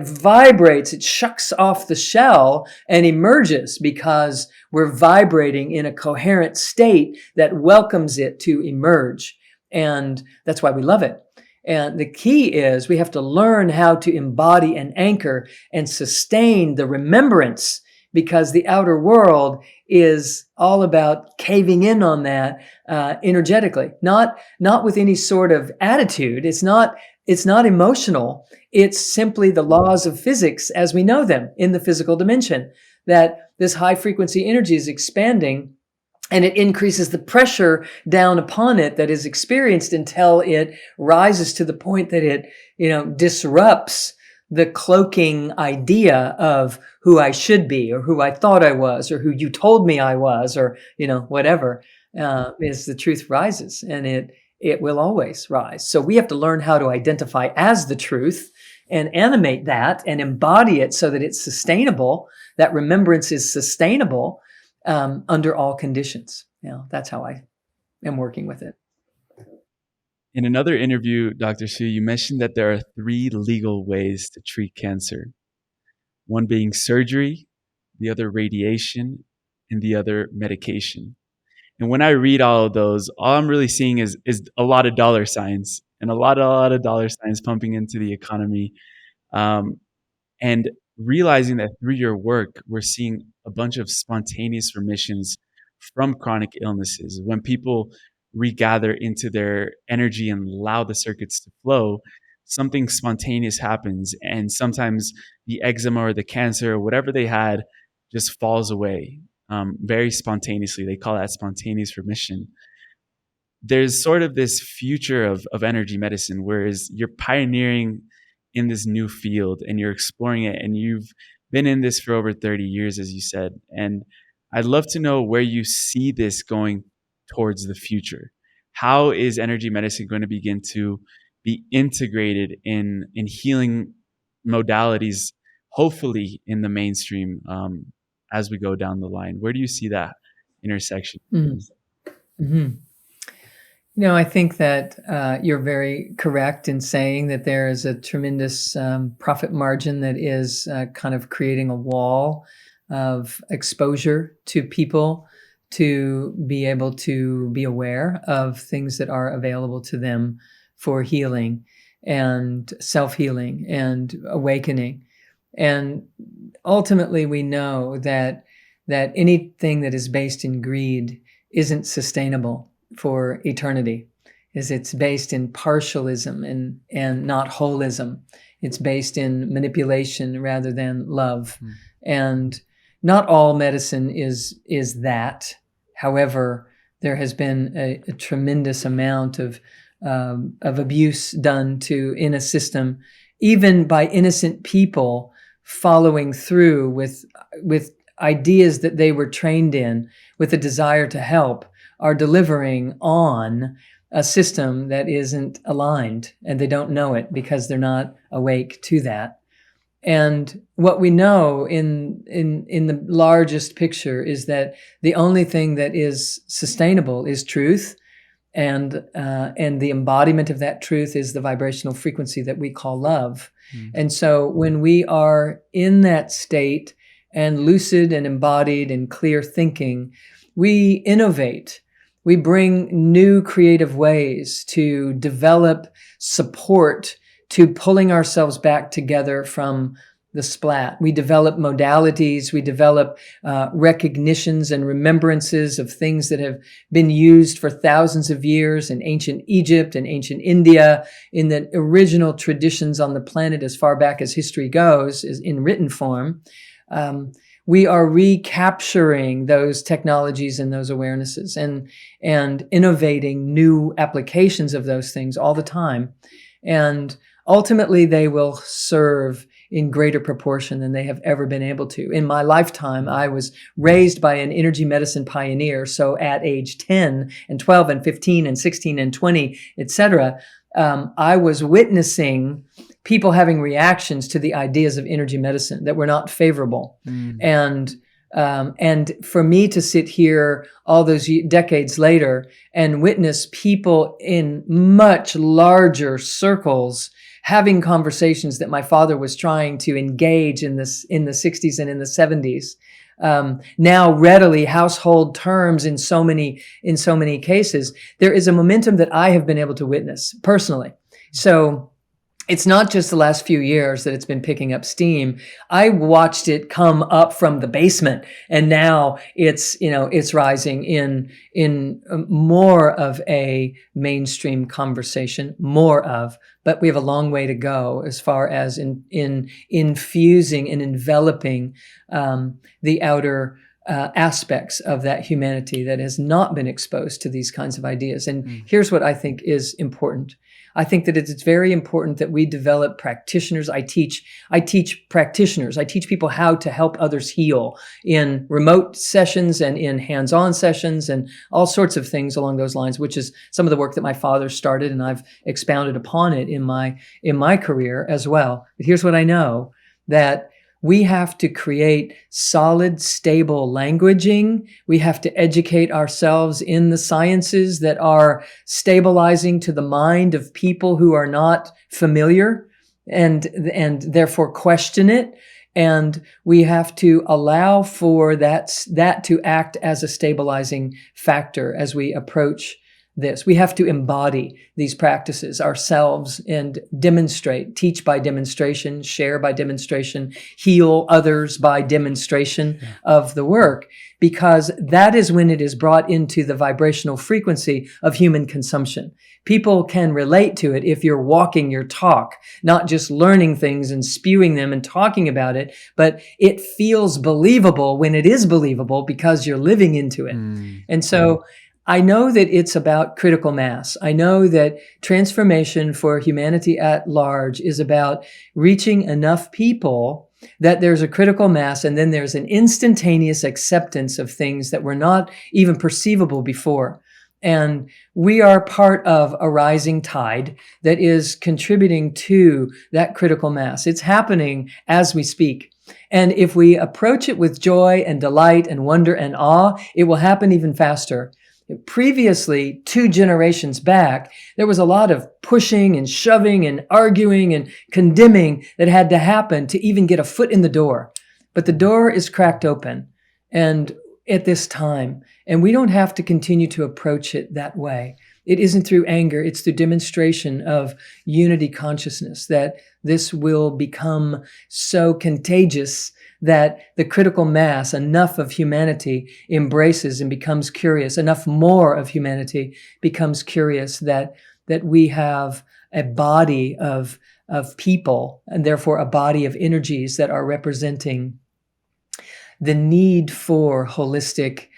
vibrates, it shucks off the shell and emerges because we're vibrating in a coherent state that welcomes it to emerge. And that's why we love it. And the key is we have to learn how to embody and anchor and sustain the remembrance, because the outer world is all about caving in on that energetically, not with any sort of attitude. It's not emotional. It's simply the laws of physics as we know them in the physical dimension, that this high frequency energy is expanding, and it increases the pressure down upon it that is experienced until it rises to the point that it, disrupts the cloaking idea of who I should be, or who I thought I was, or who you told me I was, or, whatever, is the truth rises, and it will always rise. So we have to learn how to identify as the truth and animate that and embody it so that it's sustainable, that remembrance is sustainable, under all conditions. That's how I am working with it. In another interview, Dr. Sue, you mentioned that there are 3 legal ways to treat cancer. One being surgery, the other radiation, and the other medication. And when I read all of those, all I'm really seeing is a lot of dollar signs, and a lot of dollar signs pumping into the economy. And realizing that through your work, we're seeing a bunch of spontaneous remissions from chronic illnesses. When people regather into their energy and allow the circuits to flow, something spontaneous happens. And sometimes the eczema or the cancer or whatever they had just falls away very spontaneously. They call that spontaneous remission. There's sort of this future of energy medicine, whereas you're pioneering in this new field and you're exploring it, and you've been in this for over 30 years, as you said. And I'd love to know where you see this going towards the future. How is energy medicine going to begin to be integrated in healing modalities, hopefully in the mainstream, as we go down the line? Where do you see that intersection? Mm-hmm. I think that you're very correct in saying that there is a tremendous profit margin that is kind of creating a wall of exposure to people to be able to be aware of things that are available to them for healing and self-healing and awakening. And ultimately, we know that anything that is based in greed isn't sustainable for eternity. It's based in partialism and not holism. It's based in manipulation rather than love. And not all medicine is that. However, there has been a tremendous amount of abuse done in a system, even by innocent people following through with ideas that they were trained in, with a desire to help, are delivering on a system that isn't aligned, and they don't know it because they're not awake to that. And what we know in the largest picture is that the only thing that is sustainable is truth, and the embodiment of that truth is the vibrational frequency that we call love. And so when we are in that state and lucid and embodied and clear thinking, we innovate. We bring new creative ways to develop support to pulling ourselves back together from the splat. We develop modalities, we develop recognitions and remembrances of things that have been used for thousands of years in ancient Egypt and ancient India, in the original traditions on the planet as far back as history goes, is in written form. We are recapturing those technologies and those awarenesses and innovating new applications of those things all the time. And ultimately, they will serve in greater proportion than they have ever been able to. In my lifetime, I was raised by an energy medicine pioneer. So at age 10 and 12 and 15 and 16 and 20, etc., I was witnessing people having reactions to the ideas of energy medicine that were not favorable. And for me to sit here all those decades later and witness people in much larger circles having conversations that my father was trying to engage in the 60s and in the 70s, now readily household terms in so many cases, there is a momentum that I have been able to witness personally. So it's not just the last few years that it's been picking up steam. I watched it come up from the basement, and now it's rising in more of a mainstream conversation, but we have a long way to go as far as in infusing and enveloping the outer aspects of that humanity that has not been exposed to these kinds of ideas. And here's what I think is important. I think that it's very important that we develop practitioners. I teach practitioners. I teach people how to help others heal in remote sessions and in hands-on sessions and all sorts of things along those lines, which is some of the work that my father started, and I've expounded upon it in my career as well. But here's what I know, that we have to create solid, stable languaging. We have to educate ourselves in the sciences that are stabilizing to the mind of people who are not familiar and therefore question it. And we have to allow for that to act as a stabilizing factor as we approach this. We have to embody these practices ourselves and demonstrate, teach by demonstration, share by demonstration, heal others by demonstration of the work, because that is when it is brought into the vibrational frequency of human consumption. People can relate to it if you're walking your talk, not just learning things and spewing them and talking about it, but it feels believable when it is believable because you're living into it. And so I know that it's about critical mass. I know that transformation for humanity at large is about reaching enough people that there's a critical mass, and then there's an instantaneous acceptance of things that were not even perceivable before. And we are part of a rising tide that is contributing to that critical mass. It's happening as we speak. And if we approach it with joy and delight and wonder and awe, it will happen even faster. Previously, 2 generations back, there was a lot of pushing and shoving and arguing and condemning that had to happen to even get a foot in the door. But the door is cracked open, and at this time, and we don't have to continue to approach it that way. It isn't through anger, it's through demonstration of unity consciousness that this will become so contagious that the critical mass, enough of humanity embraces and becomes curious, enough more of humanity becomes curious that we have a body of people, and therefore a body of energies that are representing the need for holistic,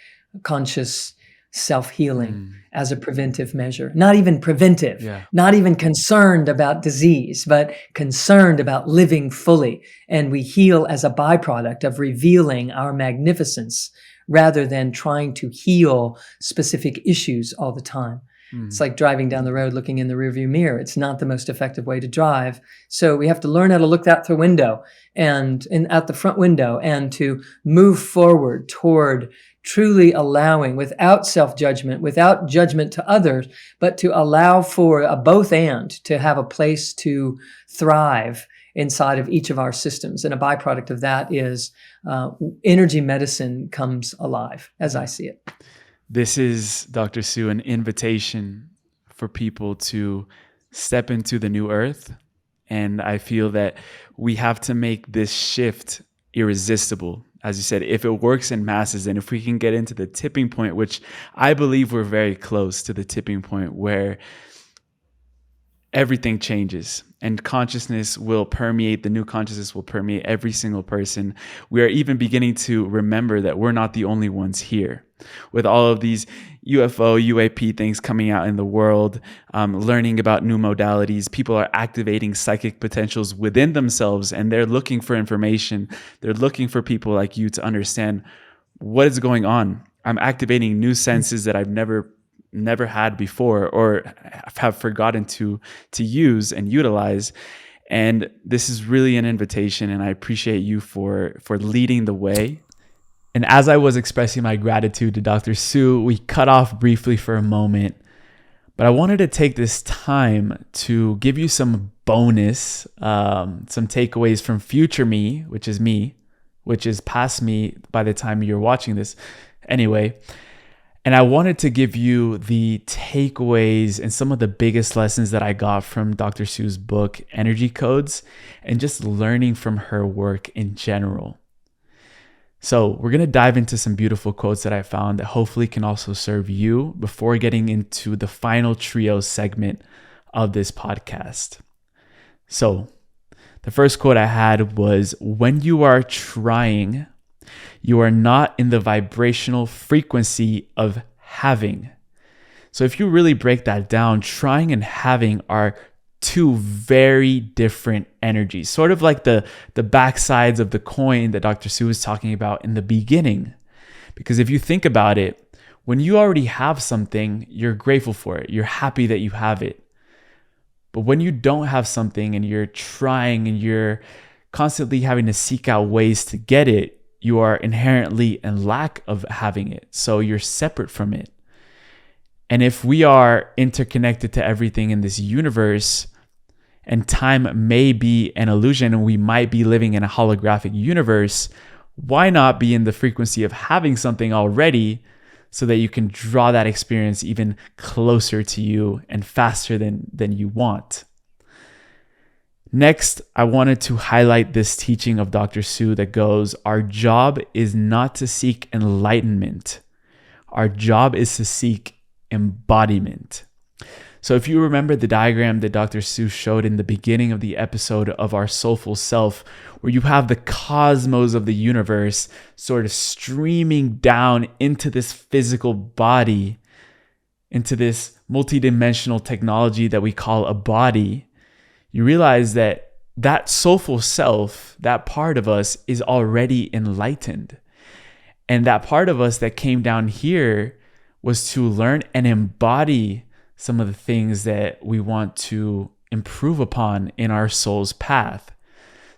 conscious self-healing as a preventive measure. Not even preventive, not even concerned about disease, but concerned about living fully. And we heal as a byproduct of revealing our magnificence rather than trying to heal specific issues all the time. It's like driving down the road looking in the rearview mirror. It's not the most effective way to drive. So we have to learn how to look out the window and out the front window, and to move forward toward truly allowing, without self-judgment, without judgment to others, but to allow for a both and, to have a place to thrive inside of each of our systems. And a byproduct of that is energy medicine comes alive, as I see it. This is, Dr. Sue, an invitation for people to step into the new earth. And I feel that we have to make this shift irresistible. As you said, if it works in masses, and if we can get into the tipping point, which I believe we're very close to the tipping point where everything changes and consciousness will permeate, the new consciousness will permeate every single person. We are even beginning to remember that we're not the only ones here. With all of these UFO, UAP things coming out in the world, learning about new modalities, people are activating psychic potentials within themselves, and they're looking for information. They're looking for people like you to understand what is going on. I'm activating new senses that I've never had before, or have forgotten to use and utilize. And this is really an invitation, and I appreciate you for leading the way. And as I was expressing my gratitude to Dr. Sue, we cut off briefly for a moment, but I wanted to take this time to give you some bonus, some takeaways from future me, which is past me by the time you're watching this. Anyway, and I wanted to give you the takeaways and some of the biggest lessons that I got from Dr. Sue's book, Energy Codes, and just learning from her work in general. So we're going to dive into some beautiful quotes that I found that hopefully can also serve you before getting into the final trio segment of this podcast. So the first quote I had was, "When you are trying, you are not in the vibrational frequency of having." So if you really break that down, trying and having are two very different energies, sort of like the backsides of the coin that Dr. Sue was talking about in the beginning. Because if you think about it, when you already have something, you're grateful for it. You're happy that you have it. But when you don't have something and you're trying and you're constantly having to seek out ways to get it, you are inherently in lack of having it. So you're separate from it. And if we are interconnected to everything in this universe, and time may be an illusion and we might be living in a holographic universe, why not be in the frequency of having something already so that you can draw that experience even closer to you and faster than you want? Next, I wanted to highlight this teaching of Dr. Sue that goes, our job is not to seek enlightenment. Our job is to seek embodiment. So if you remember the diagram that Dr. Sue showed in the beginning of the episode of our Soulful Self, where you have the cosmos of the universe sort of streaming down into this physical body, into this multidimensional technology that we call a body, you realize that that soulful self, that part of us, is already enlightened. And that part of us that came down here was to learn and embody some of the things that we want to improve upon in our soul's path.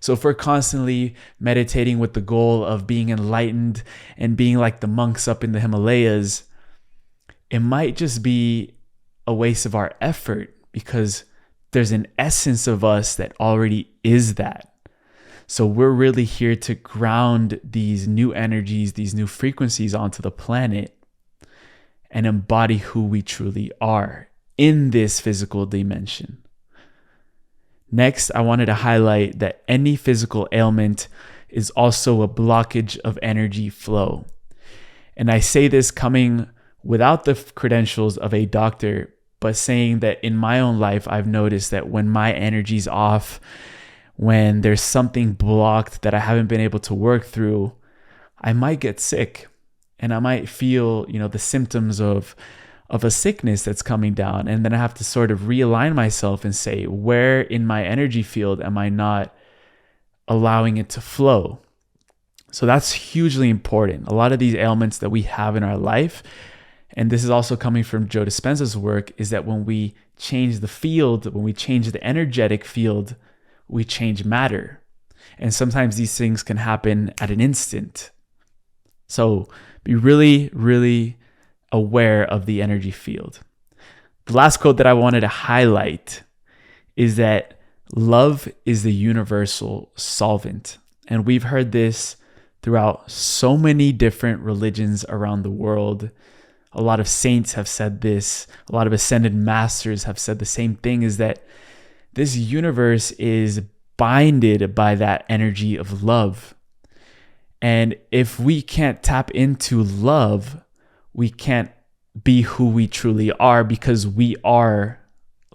So if we're constantly meditating with the goal of being enlightened and being like the monks up in the Himalayas, it might just be a waste of our effort, because there's an essence of us that already is that. So we're really here to ground these new energies, these new frequencies onto the planet and embody who we truly are in this physical dimension. Next, I wanted to highlight that any physical ailment is also a blockage of energy flow. And I say this coming without the credentials of a doctor, but saying that in my own life, I've noticed that when my energy's off, when there's something blocked that I haven't been able to work through, I might get sick, and I might feel, the symptoms of a sickness that's coming down. And then I have to sort of realign myself and say, where in my energy field am I not allowing it to flow? So that's hugely important. A lot of these ailments that we have in our life and this is also coming from Joe Dispenza's work, is that when we change the field, when we change the energetic field, we change matter. And sometimes these things can happen at an instant. So be really, really aware of the energy field. The last quote that I wanted to highlight is that love is the universal solvent. And we've heard this throughout so many different religions around the world. A lot of saints have said this. A lot of ascended masters have said the same thing, is that this universe is binded by that energy of love. And if we can't tap into love, we can't be who we truly are, because we are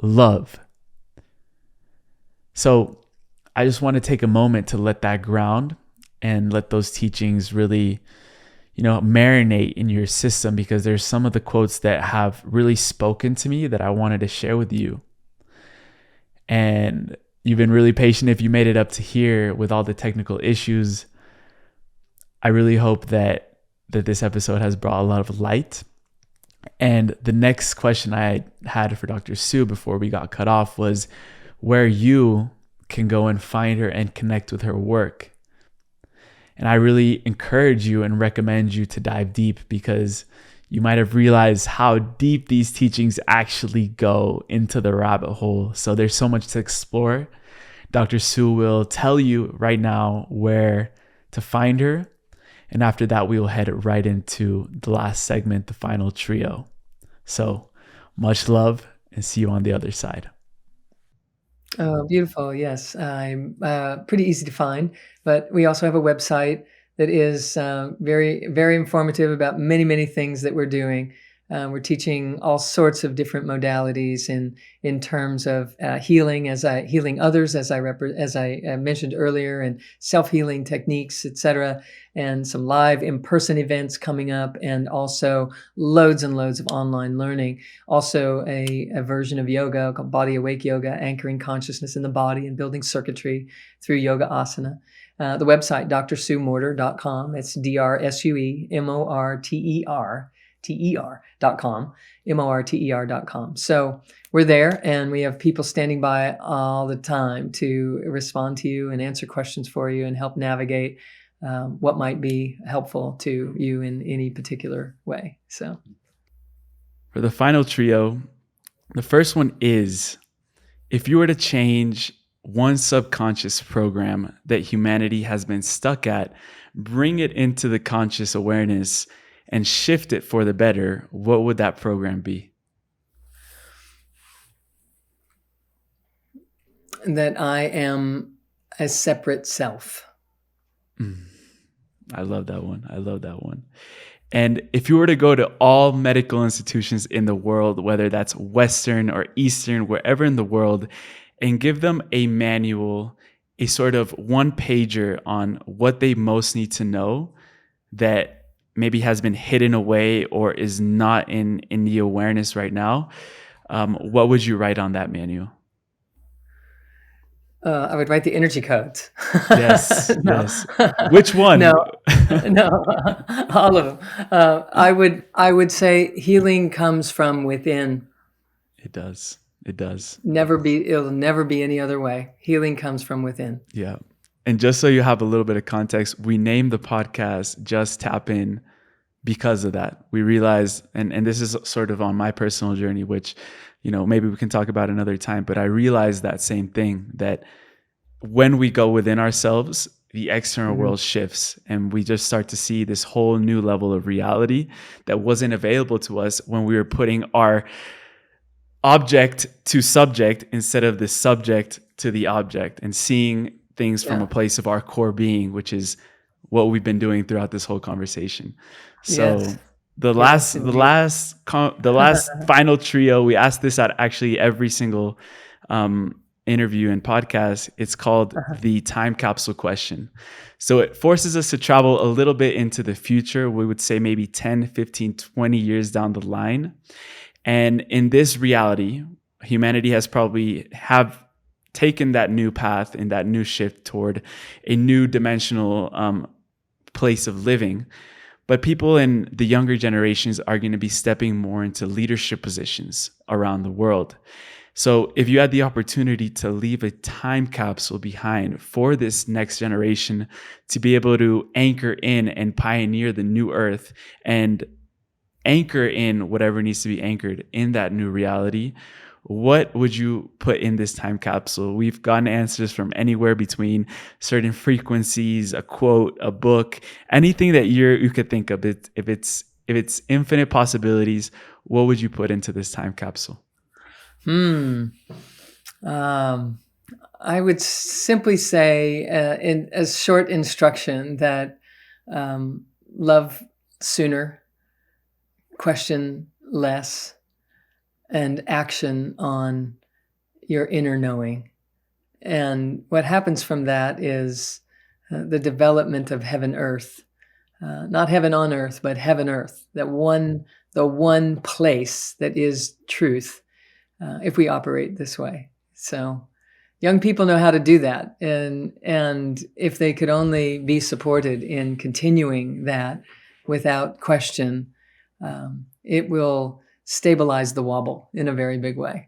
love. So I just want to take a moment to let that ground and let those teachings really, marinate in your system, because there's some of the quotes that have really spoken to me that I wanted to share with you. And you've been really patient if you made it up to here with all the technical issues. I really hope that this episode has brought a lot of light. And the next question I had for Dr. Sue before we got cut off was where you can go and find her and connect with her work. And I really encourage you and recommend you to dive deep, because you might have realized how deep these teachings actually go into the rabbit hole. So there's so much to explore. Dr. Sue will tell you right now where to find her. And after that, we will head right into the last segment, the final trio. So much love, and see you on the other side. Oh, beautiful. Yes. I'm pretty easy to find, but we also have a website that is very, very informative about many, many things that we're doing. We're teaching all sorts of different modalities in terms of healing, healing others, as I mentioned earlier, and self-healing techniques, etc., and some live in-person events coming up, and also loads and loads of online learning. Also, a version of yoga called Body Awake Yoga, anchoring consciousness in the body and building circuitry through yoga asana. The website, drsuemorter.com. It's DRSUEMORTER.com, MORTER.com. So we're there, and we have people standing by all the time to respond to you and answer questions for you and help navigate what might be helpful to you in any particular way. So for the final trio, the first one is, if you were to change one subconscious program that humanity has been stuck at, bring it into the conscious awareness and shift it for the better, what would that program be? That I am a separate self. I love that one. And if you were to go to all medical institutions in the world, whether that's Western or Eastern, wherever in the world, and give them a manual, a sort of one-pager on what they most need to know that maybe has been hidden away or is not in the awareness right now, what would you write on that manual? I would write the energy codes. Yes, yes. Which one? No, all of them. I would say healing comes from within. It does. It'll never be any other way. Healing comes from within. Yeah. And just so you have a little bit of context, we named the podcast Just Tap In because of that. We realized, and this is sort of on my personal journey, which, maybe we can talk about another time, but I realized that same thing, that when we go within ourselves, the external world shifts, and we just start to see this whole new level of reality that wasn't available to us when we were putting our object to subject instead of the subject to the object, and seeing things from a place of our core being, which is what we've been doing throughout this whole conversation. So the last final trio, we asked this at actually every single interview and podcast. It's called the time capsule question. So it forces us to travel a little bit into the future. We would say maybe 10, 15, 20 years down the line. And in this reality, humanity has probably taken that new path and that new shift toward a new dimensional place of living. But people in the younger generations are going to be stepping more into leadership positions around the world. So if you had the opportunity to leave a time capsule behind for this next generation to be able to anchor in and pioneer the new earth and anchor in whatever needs to be anchored in that new reality, what would you put in this time capsule? We've gotten answers from anywhere between certain frequencies, a quote, a book, anything that you could think of. If it's infinite possibilities, what would you put into this time capsule? I would simply say, in a short instruction, that love sooner, question less, and action on your inner knowing. And what happens from that is the development of heaven earth, not heaven on earth, but heaven earth, the one place that is truth, if we operate this way. So young people know how to do that. And if they could only be supported in continuing that without question, it will stabilize the wobble in a very big way.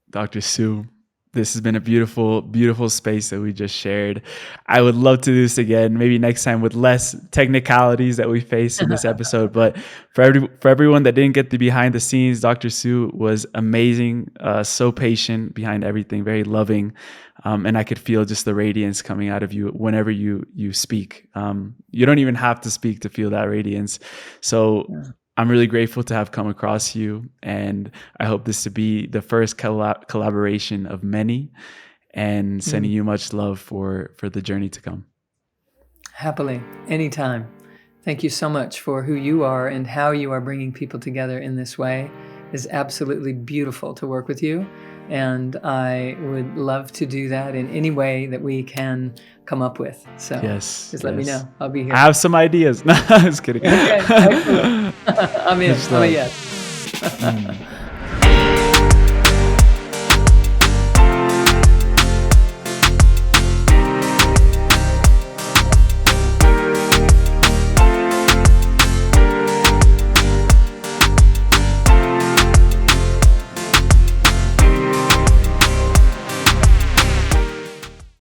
Dr. Sue, this has been a beautiful, beautiful space that we just shared. I would love to do this again, maybe next time with less technicalities that we face in this episode. But for everyone that didn't get the behind the scenes, Dr. Sue was amazing, so patient behind everything, very loving. And I could feel just the radiance coming out of you whenever you speak. You don't even have to speak to feel that radiance. So I'm really grateful to have come across you, and I hope this to be the first collaboration of many, and sending you much love for the journey to come. Happily, anytime. Thank you so much for who you are and how you are bringing people together in this way. It's absolutely beautiful to work with you, and I would love to do that in any way that we can come up with. So just let me know. I'll be here. I have some ideas. No, I was kidding. Okay, excellent. I'm in. I'm a yes.